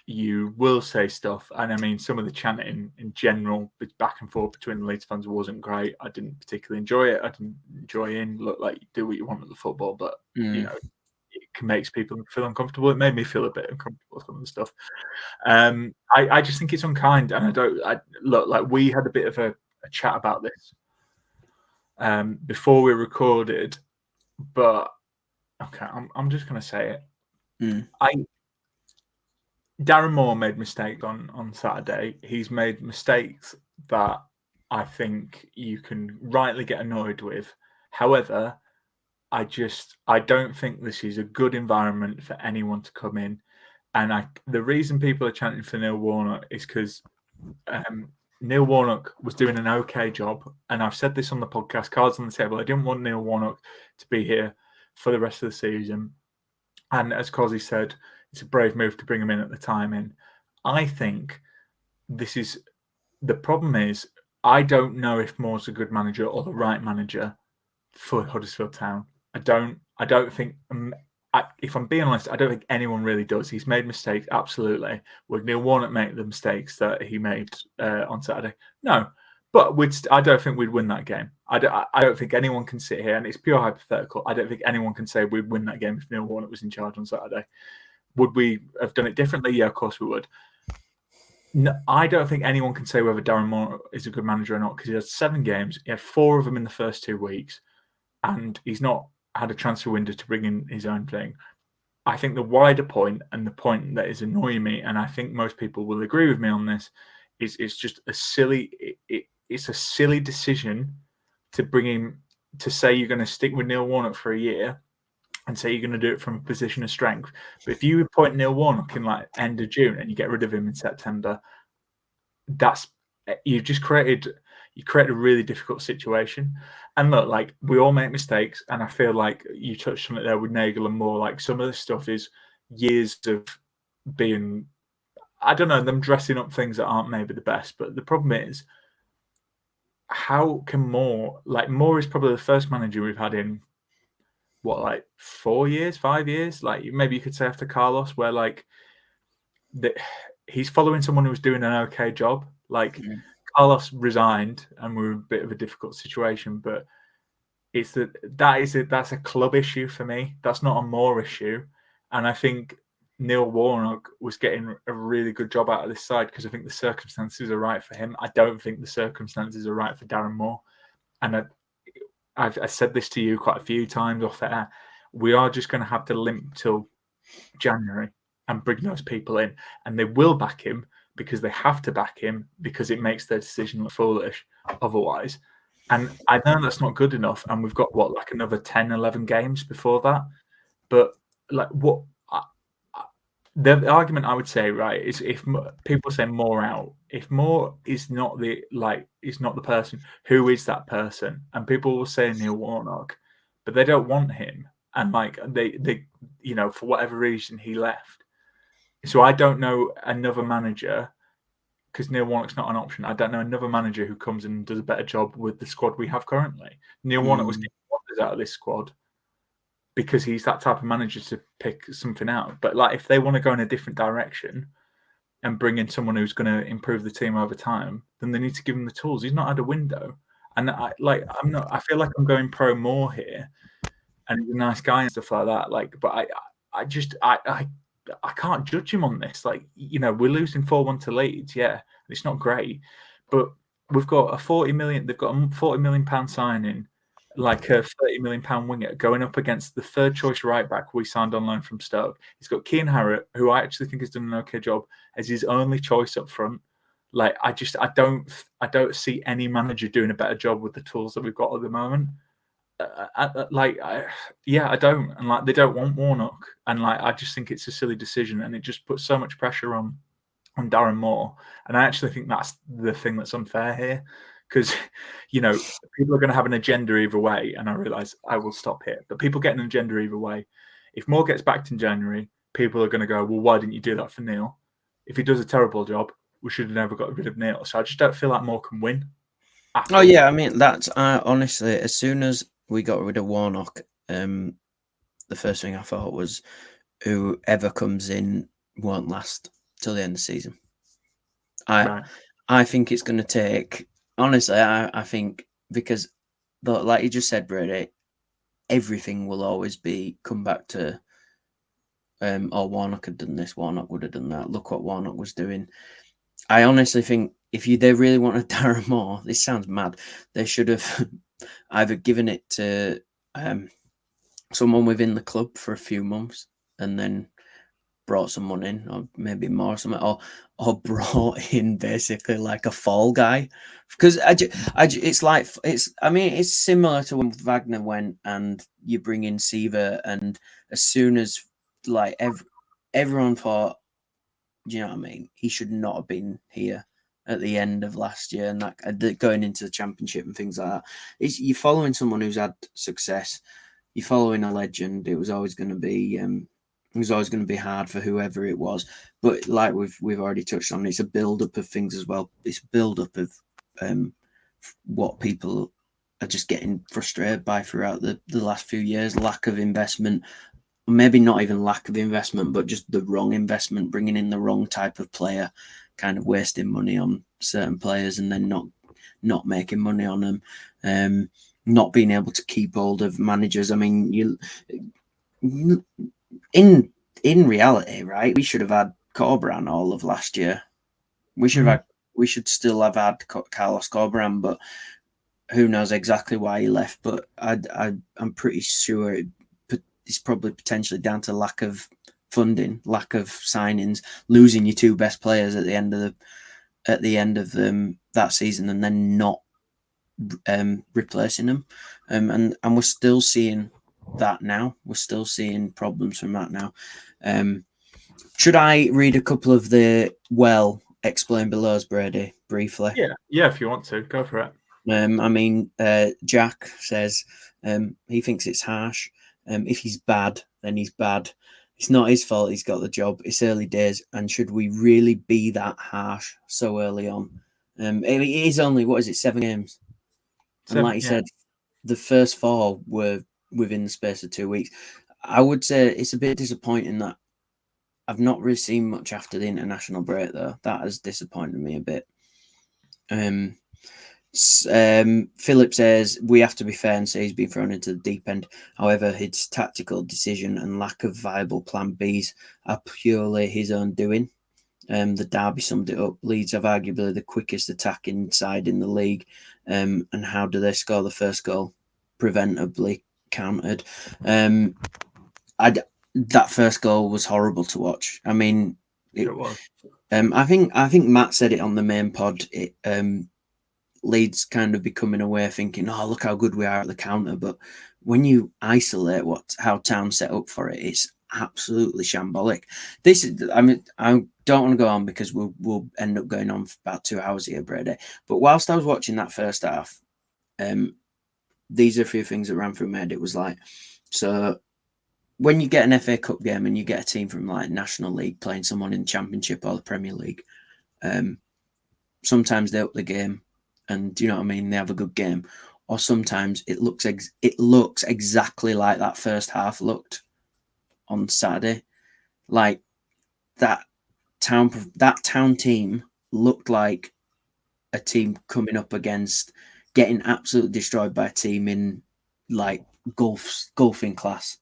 you will say stuff. And I mean, some of the chanting in general, back and forth between the Leeds fans, wasn't great. I didn't particularly enjoy it. I didn't enjoy look like you do what you want with the football, but you know, it makes people feel uncomfortable. It made me feel a bit uncomfortable, some of the stuff. I just think it's unkind, and look, like, we had a bit of a chat about this before we recorded, but Okay, I'm just going to say it. Mm. Darren Moore made mistakes on Saturday. He's made mistakes that I think you can rightly get annoyed with. However, I don't think this is a good environment for anyone to come in. And the reason people are chanting for Neil Warnock is because Neil Warnock was doing an okay job. And I've said this on the podcast, cards on the table. I didn't want Neil Warnock to be here for the rest of the season. And as Cosy said, it's a brave move to bring him in at the time. And I think the problem is, I don't know if Moore's a good manager or the right manager for Huddersfield Town. I don't think, if I'm being honest, I don't think anyone really does. He's made mistakes, absolutely. Would Neil Warnock make the mistakes that he made on Saturday? No. But I don't think we'd win that game. I don't think anyone can sit here, and it's pure hypothetical. I don't think anyone can say we'd win that game if Neil Warnock was in charge on Saturday. Would we have done it differently? Yeah, of course we would. No, I don't think anyone can say whether Darren Moore is a good manager or not, because he had 7 games. He had 4 of them in the first 2 weeks, and he's not had a transfer window to bring in his own thing. I think the wider point, and the point that is annoying me, and I think most people will agree with me on this, is it's just a silly. It's a silly decision to bring him, to say you're going to stick with Neil Warnock for a year and say you're going to do it from a position of strength. But if you appoint Neil Warnock in like end of June and you get rid of him in September, you created a really difficult situation. And look, like, we all make mistakes, and I feel like you touched on it there with Nagel and Moore. Like, some of this stuff is years of being, I don't know, them dressing up things that aren't maybe the best. But the problem is, how can Moore is probably the first manager we've had in 4 years, 5 years, like maybe you could say after Carlos, where like he's following someone who was doing an okay job. Like, Carlos resigned and we were in a bit of a difficult situation, but that's a club issue for me. That's not a Moore issue. And I think Neil Warnock was getting a really good job out of this side because I think the circumstances are right for him. I don't think the circumstances are right for Darren Moore. And I've said this to you quite a few times off air. We are just going to have to limp till January and bring those people in. And they will back him because they have to back him, because it makes their decision look foolish otherwise. And I know that's not good enough. And we've got another 10, 11 games before that. But the argument I would say, right, is if people say Moore out, if Moore is not the person, who is that person? And people will say Neil Warnock, but they don't want him. And they for whatever reason he left. So I don't know another manager, because Neil Warnock's not an option. I don't know another manager who comes in and does a better job with the squad we have currently. Neil Warnock was getting wonders out of this squad, because he's that type of manager to pick something out. But like, if they want to go in a different direction and bring in someone who's going to improve the team over time, then they need to give him the tools. He's not had a window. And I feel like I'm going pro Moore here, and he's a nice guy and stuff like that. Like, but I can't judge him on this. Like, we're losing 4-1 to Leeds. Yeah, it's not great, but we've got a 40 million. They've got a 40 million pound signing, like a 30 million pound winger, going up against the third choice right back we signed on loan from Stoke. He's got Keane Harrott, who I actually think has done an okay job, as his only choice up front. Like, I don't see any manager doing a better job with the tools that we've got at the moment. I don't. And like, they don't want Warnock, and like, I just think it's a silly decision, and it just puts so much pressure on Darren Moore. And I actually think that's the thing that's unfair here, because people are going to have an agenda either way, and I realise I will stop here, but people get an agenda either way. If Moore gets backed in January, people are going to go, well, why didn't you do that for Neil? If he does a terrible job, we should have never got rid of Neil. So I just don't feel like Moore can win. Oh yeah, I mean, that's honestly, as soon as we got rid of Warnock, the first thing I thought was, whoever comes in won't last till the end of the season. I think it's going to take, honestly, I think, because like you just said, Brady, everything will always come back to, Warnock had done this, Warnock would have done that, look what Warnock was doing. I honestly think if they really wanted Darren Moore, this sounds mad, they should have either given it to someone within the club for a few months and then brought someone in, or maybe more or something, or brought in basically like a fall guy, because it's like it's similar to when Wagner went and you bring in Seaver, and as soon as like everyone thought, do you know what I mean? He should not have been here at the end of last year, and that going into the championship and things like that. You're following someone who's had success. You're following a legend. It was always going to be. It was always going to be hard for whoever it was. But like we've already touched on, it's a build up of things as well. It's a build up of what people are just getting frustrated by throughout the last few years. Lack of investment. Maybe not even lack of investment, but just the wrong investment, bringing in the wrong type of player, kind of wasting money on certain players and then not making money on them, not being able to keep hold of managers. I mean, in reality, right, we should have had Corberan all of last year. We should still have had Carlos Corberan, but who knows exactly why he left. But I'm pretty sure it's probably potentially down to lack of funding, lack of signings, losing your two best players at the end of that season, and then not replacing them. And we're still seeing that now. We're still seeing problems from that now. Should I read a couple of the explained belows, Brady, briefly? Yeah, if you want to, go for it. I mean, Jack says he thinks it's harsh. If he's bad, then he's bad. It's not his fault he's got the job. It's early days, and should we really be that harsh so early on? It is only, 7 games? And like you said, the first 4 were within the space of 2 weeks. I would say it's a bit disappointing that I've not really seen much after the international break, though. That has disappointed me a bit. Philip says we have to be fair and say he's been thrown into the deep end. However, his tactical decision and lack of viable plan Bs are purely his own doing. The derby summed it up. Leeds have arguably the quickest attacking side in the league. And how do they score the first goal? Preventably countered. That first goal was horrible to watch. I mean, it was. I think Matt said it on the main pod. Leeds kind of becoming aware, thinking, "Oh, look how good we are at the counter." But when you isolate how Town set up for it, it's absolutely shambolic. This is, I mean, I don't want to go on because we'll end up going on for about 2 hours here, Brady. But whilst I was watching that first half, these are a few things that ran through my head. It was like, so when you get an FA Cup game and you get a team from like National League playing someone in the Championship or the Premier League, sometimes they up the game. And do you know what I mean? They have a good game, or sometimes it looks exactly like that first half looked on Saturday. Like that town team looked like a team coming up against getting absolutely destroyed by a team in like golfing class.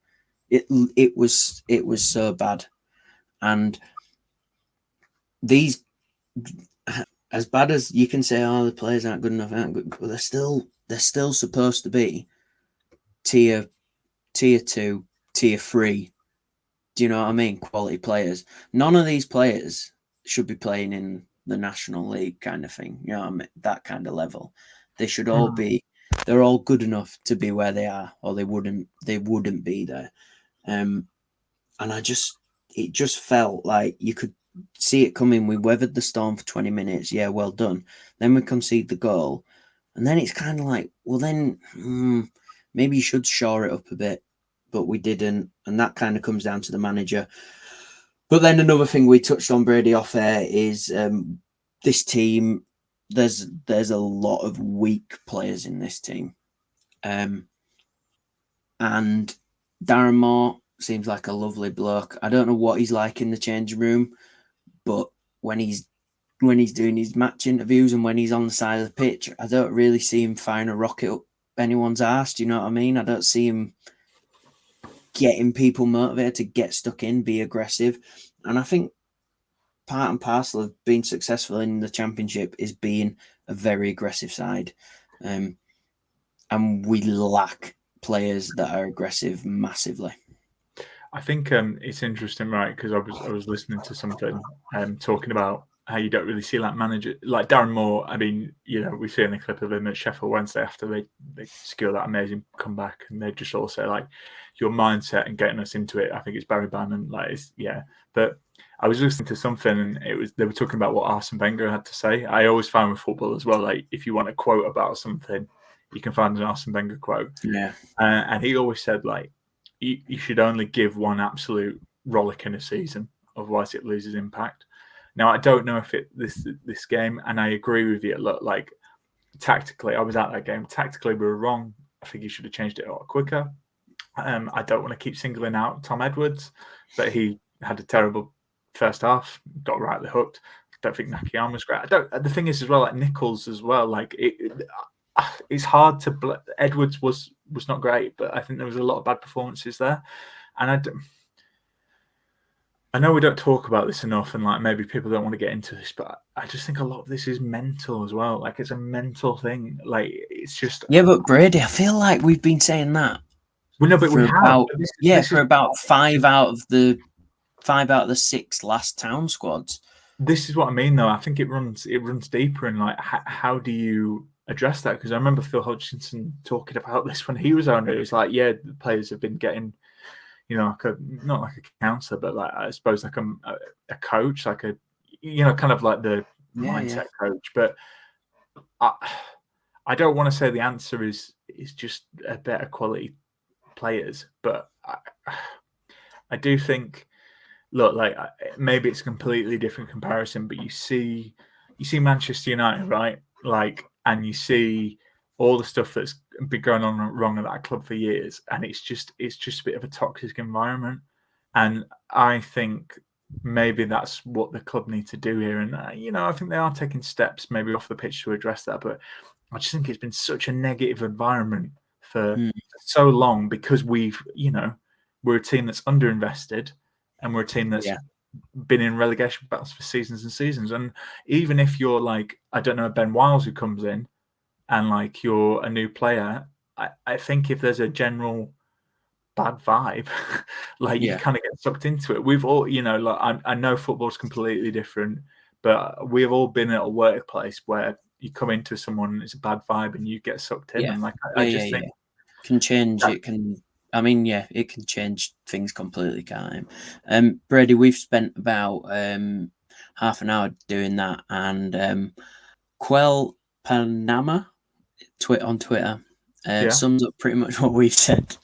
It was so bad, and these. As bad as you can say, the players aren't good enough, but they're still supposed to be tier 2, tier 3. Do you know what I mean? Quality players. None of these players should be playing in the National League kind of thing. You know what I mean? That kind of level. They should all be. They're all good enough to be where they are, or they wouldn't be there. And it just felt like you could see it coming. We weathered the storm for 20 minutes. Yeah, well done. Then we concede the goal. And then it's kind of like, well, then maybe you should shore it up a bit. But we didn't. And that kind of comes down to the manager. But then another thing we touched on, Brady, off air is this team. There's a lot of weak players in this team. And Darren Moore seems like a lovely bloke. I don't know what he's like in the changing room, but when he's doing his match interviews and when he's on the side of the pitch, I don't really see him firing a rocket up anyone's ass. Do you know what I mean? I don't see him getting people motivated to get stuck in, be aggressive. And I think part and parcel of being successful in the Championship is being a very aggressive side. And we lack players that are aggressive massively. I think it's interesting, right? Because I was listening to something talking about how you don't really see like manager like Darren Moore. I mean, we've seen a clip of him at Sheffield Wednesday after they secure that amazing comeback, and they just all say like your mindset and getting us into it. I think it's Barry Bannon, But I was listening to something, and they were talking about what Arsene Wenger had to say. I always find with football as well, like if you want a quote about something, you can find an Arsene Wenger quote. Yeah, and he always said like, you should only give one absolute rollick in a season, otherwise it loses impact. Now, I don't know if this game, and I agree with you. Look, like tactically, I was at that game. Tactically, we were wrong. I think he should have changed it a lot quicker. I don't want to keep singling out Tom Edwards, but he had a terrible first half. Got rightly hooked. I don't think Nakayama was great. The thing is as well, like Nichols as well. Like it's hard to. Edwards was not great, but I think there was a lot of bad performances there, and I know we don't talk about this enough, and like maybe people don't want to get into this, but I just think a lot of this is mental as well. Like it's a mental thing. Like it's just but Brady, I feel like we've been saying that. Well, no, but we have. For about 5 out of the 6 last Town squads. This is what I mean, though. I think it runs deeper in like how do you address that? Because I remember Phil Hodgkinson talking about this when he was owner. It was like, yeah, the players have been getting, not like a counsellor, but like I suppose like a coach, like a, kind of like the mindset coach. But I don't want to say the answer is just a better quality players, but I do think. Look, like maybe it's a completely different comparison, but you see Manchester United, right? Like, and you see all the stuff that's been going on wrong at that club for years, and it's just a bit of a toxic environment. And I think maybe that's what the club need to do here. And I think they are taking steps maybe off the pitch to address that. But I just think it's been such a negative environment for so long because we're a team that's underinvested. And we're a team that's been in relegation battles for seasons and seasons. And even if you're like, I don't know, Ben Wiles who comes in and like you're a new player, I think if there's a general bad vibe, like you kind of get sucked into it. We've all, like I know football's completely different, but we've all been at a workplace where you come into someone and it's a bad vibe and you get sucked in. Yeah. And like I just think can change. It can. I mean, it can change things completely, can't it? Brady, we've spent about half an hour doing that, and Quell Panama on Twitter sums up pretty much what we've said.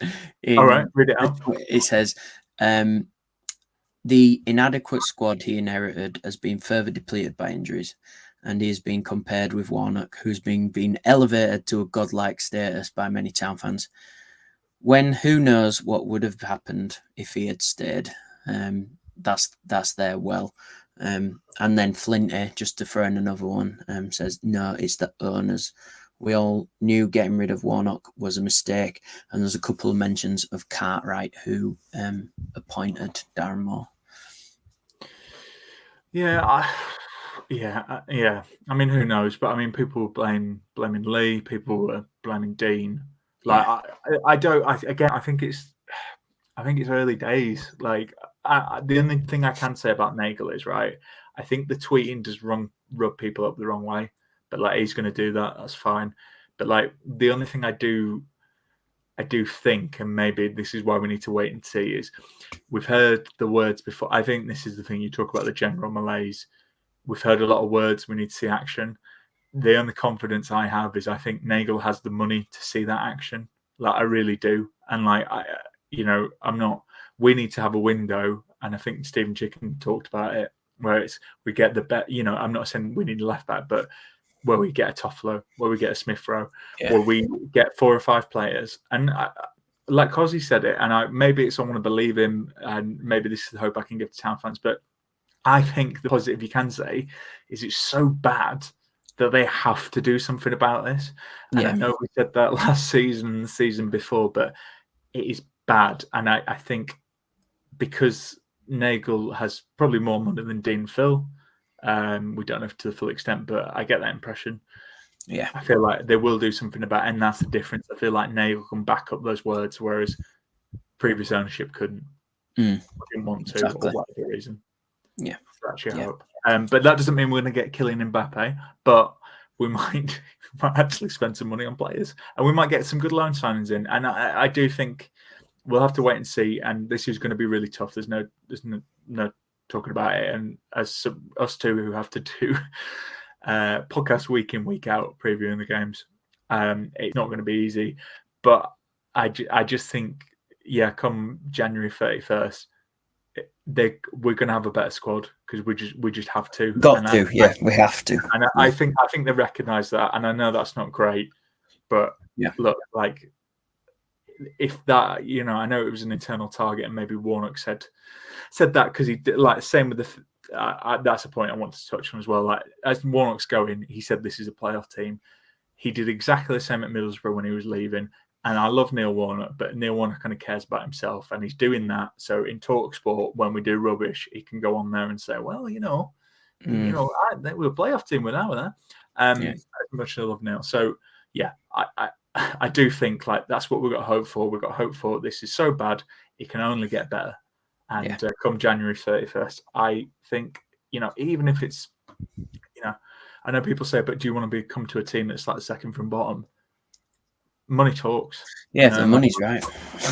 All right, read it out. It says, the inadequate squad he inherited has been further depleted by injuries, and he has been compared with Warnock, who's been elevated to a godlike status by many Town fans. When who knows what would have happened if he had stayed. That's their well. And then Flinty, just to throw in another one, says, no, it's the owners. We all knew getting rid of Warnock was a mistake. And there's a couple of mentions of Cartwright, who appointed Darren Moore. Yeah, I mean, who knows? But I mean, people were blaming Lee. People were blaming Dean. Like, I think it's early days. Like, the only thing I can say about Nagel is, right, I think the tweeting does rub people up the wrong way. But like, he's going to do that. That's fine. But like, the only thing I do think, and maybe this is why we need to wait and see, is we've heard the words before. I think this is the thing you talk about, the general malaise. We've heard a lot of words. We need to see action. The only confidence I have is I think Nagel has the money to see that action. Like, I really do. And like, we need to have a window. And I think Stephen Chicken talked about it, where we get the bet. I'm not saying we need a left back, but where we get a Toffolo, where we get a Smith Rowe, where we get 4 or 5 players. And like Cosy said it, and maybe it's someone to believe him, and maybe this is the hope I can give to Town fans, but I think the positive you can say is it's so bad that they have to do something about this. And I know we said that last season and the season before, but it is bad. And I think because Nagel has probably more money than Dean Phil, we don't know to the full extent, but I get that impression. Yeah. I feel like they will do something about it, and that's the difference. I feel like Nail can back up those words, whereas previous ownership couldn't, didn't want to, Exactly. or whatever reason. Yeah. So that's your Yeah. hope. But that doesn't mean we're going to get Kylian Mbappe, but we might actually spend some money on players, and we might get some good loan signings in. And I do think we'll have to wait and see. And this is going to be really tough. There's no talking about it. And as us two who have to do podcast week in, week out, previewing the games, it's not going to be easy. But I just think, come January 31st, we're going to have a better squad because we just have to. We have to. And I think they recognise that, and I know that's not great, but look, like if that, I know it was an internal target, and maybe Warnock said that because he did, like, same with the. That's a point I want to touch on as well. Like, as Warnock's going, he said this is a playoff team. He did exactly the same at Middlesbrough when he was leaving. And I love Neil Warnock, but Neil Warnock kind of cares about himself, and he's doing that. So in TalkSport, when we do rubbish, he can go on there and say, "Well, we were a playoff team when I was there." As much as I love Neil, so I do think like that's what we've got to hope for. We've got to hope for. This is so bad, it can only get better. And come January 31st, I think even if it's I know people say, but do you want to come to a team that's like the second from bottom? Money talks. Yeah, the money's right.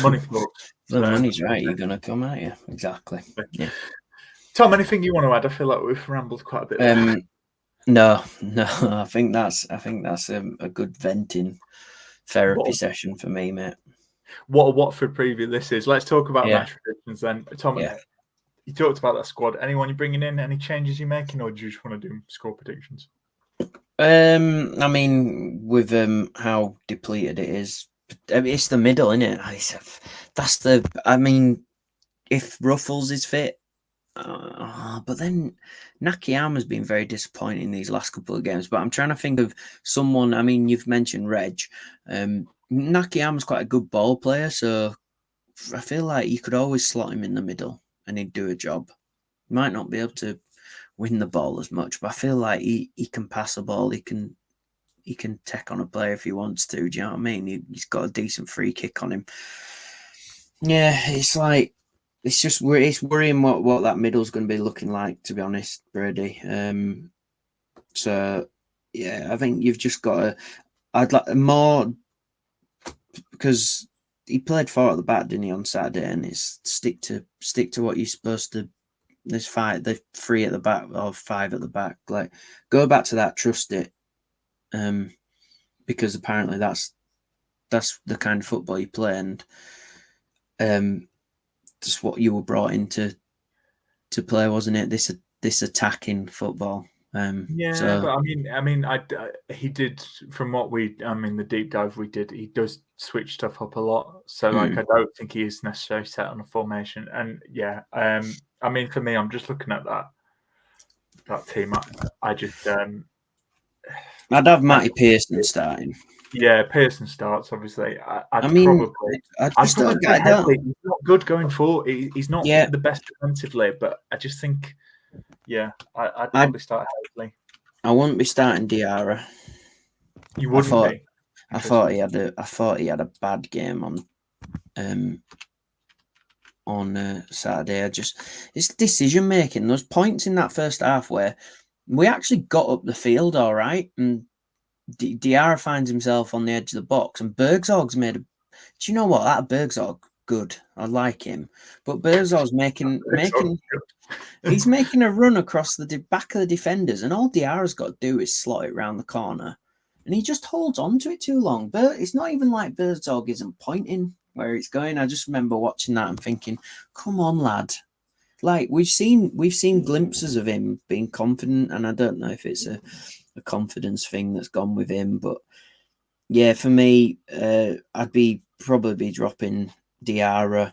Money talks. The money's right. You're gonna come at you exactly. Yeah. Tom, anything you want to add? I feel like we've rambled quite a bit. No. I think that's a good venting therapy session for me, mate. What a Watford preview this is. Let's talk about match predictions then. Tom, you talked about that squad. Anyone you're bringing in? Any changes you're making, or do you just want to do score predictions? I mean, with how depleted it is, it's the middle, isn't it? If Ruffles is fit, but then Nakayama's been very disappointing these last couple of games. But I'm trying to think of someone. I mean, you've mentioned Reg. Nakayama's quite a good ball player, so I feel like you could always slot him in the middle and he'd do a job. Might not be able to win the ball as much, but I feel like he can pass a ball. He can take on a player if he wants to. Do you know what I mean? He's got a decent free kick on him. Yeah, it's like it's worrying what that middle's going to be looking like. To be honest, Brady. So yeah, I think you've just got to. I'd like more because he played 4 at the back, didn't he, on Saturday? And it's stick to what you're supposed to. There's 3 at the back or 5 at the back. Like, go back to that, trust it, because apparently that's the kind of football you play, and that's what you were brought in to play, wasn't it? This attacking football. But he did, from what the deep dive we did, he does switch stuff up a lot. So I don't think he is necessarily set on a formation. And for me, I'm just looking at that team. I just I'd have Matty Pearson starting. Yeah, Pearson starts, obviously. I'd He's not good going forward. He's not the best defensively, but I just think, I'd probably start Hadley. I wouldn't be starting Diarra. You wouldn't be? I thought he had a bad game on Saturday. It's decision making. There's points in that first half where we actually got up the field all right, and Diarra finds himself on the edge of the box, and Bergzog's made a. Do you know what? That Bergzog, good. I like him, but Bergzog's making he's making a run across the back of the defenders, and all Diarra's got to do is slot it round the corner, and he just holds on to it too long. But it's not even like Bergzog isn't pointing where it's going. I just remember watching that and thinking, "Come on, lad." Like we've seen glimpses of him being confident, and I don't know if it's a confidence thing that's gone with him, but yeah, for me, I'd probably be dropping Diarra.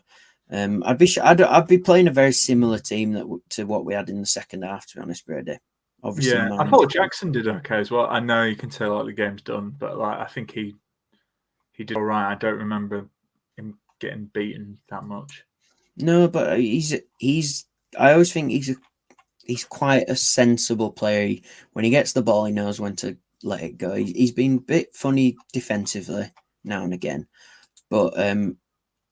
I'd be playing a very similar team to what we had in the second half. To be honest, Brady. Obviously, I thought Jackson did okay as well. I know you can tell like the game's done, but like I think he did all right. I don't remember him getting beaten that much. No, but I always think he's quite a sensible player. When he gets the ball, he knows when to let it go. He's been a bit funny defensively now and again, but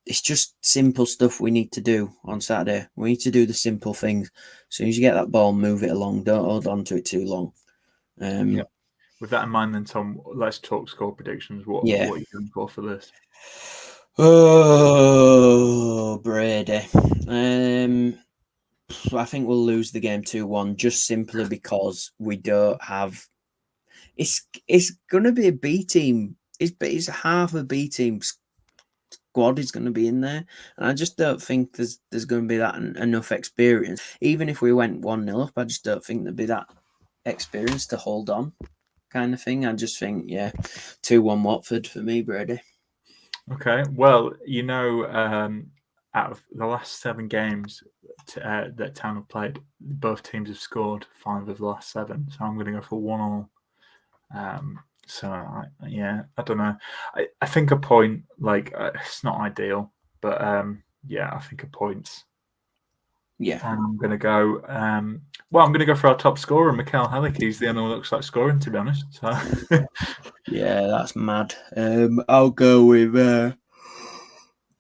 it's just simple stuff we need to do on Saturday. We need to do the simple things. As soon as you get that ball, move it along. Don't hold on to it too long. Yeah. With that in mind, then Tom, let's talk score predictions. What are you going for this? Oh, Brady. I think we'll lose the game 2-1 just simply because we don't have. It's going to be a B team. It's half a B team squad is going to be in there, and I just don't think there's going to be that enough experience. Even if we went 1-0 up, I just don't think there'd be that experience to hold on, kind of thing. I just think 2-1 Watford for me, Brady. Okay, well, out of the last 7 games that Town have played, both teams have scored 5 of the last 7. So I'm going to go for 1-1. I don't know. I think a point, it's not ideal, but I think a point. Yeah. And I'm going to go. I'm going to go for our top scorer, Mikel Hellick. He's the only one that looks like scoring, to be honest. So. Yeah, that's mad. I'll go with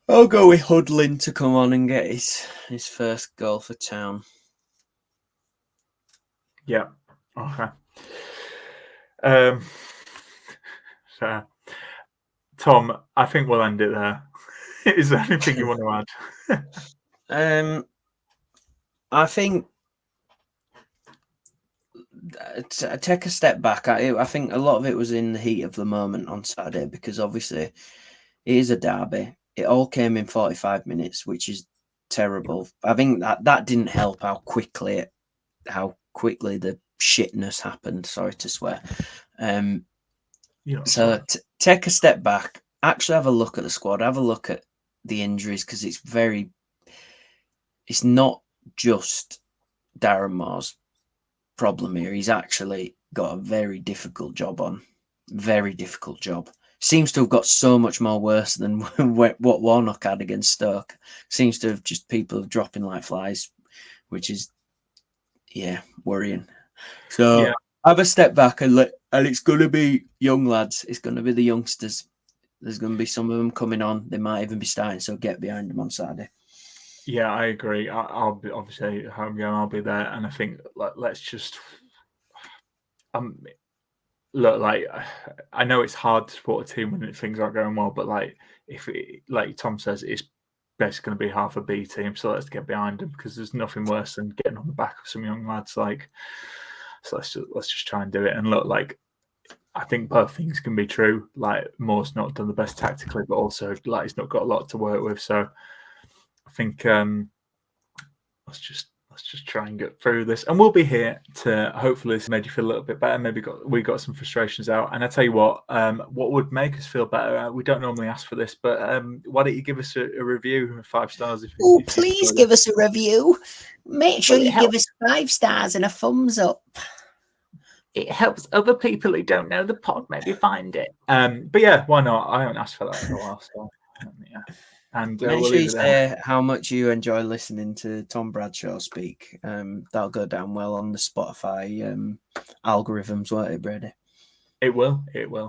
Hudlin to come on and get his first goal for Town. Yeah. Okay. So, Tom, I think we'll end it there. Is there anything you want to add? I think take a step back. I think a lot of it was in the heat of the moment on Saturday because obviously it is a derby. It all came in 45 minutes, which is terrible. I think that didn't help how quickly the shitness happened. Sorry to swear. So take a step back. Actually, have a look at the squad. Have a look at the injuries because it's not just Darren Moore's problem here. He's actually got a very difficult job on. Very difficult job. Seems to have got so much more worse than what Warnock had against Stoke. Seems to have just people dropping like flies, which is worrying. So have a step back and it's going to be young lads. It's going to be the youngsters. There's going to be some of them coming on. They might even be starting. So get behind them on Saturday. Yeah, I agree. I'll be obviously home game. I'll be there, and I think let's just look. I know it's hard to support a team when things aren't going well, but if Tom says, it's basically going to be half a B team. So let's get behind them because there's nothing worse than getting on the back of some young lads. So let's just try and do it. And look, I think both things can be true. Moore's not done the best tactically, but also he's not got a lot to work with. So I think let's just try and get through this, and we'll be here to hopefully this made you feel a little bit better. Maybe we got some frustrations out. And I tell you what would make us feel better. We don't normally ask for this, but why don't you give us a review, 5 stars? Please give us a review. Make sure you give us 5 stars and a thumbs up. It helps other people who don't know the pod maybe find it. But yeah, why not? I haven't asked for that in a while, so yeah. And make sure you say how much you enjoy listening to Tom Bradshaw speak. That'll go down well on the Spotify algorithms, won't it, Brady? It will.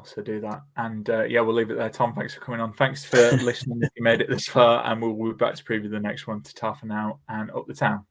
So do that. And we'll leave it there. Tom, thanks for coming on. Thanks for listening if you made it this far. And we'll be back to preview the next one to toughen out and up the Town.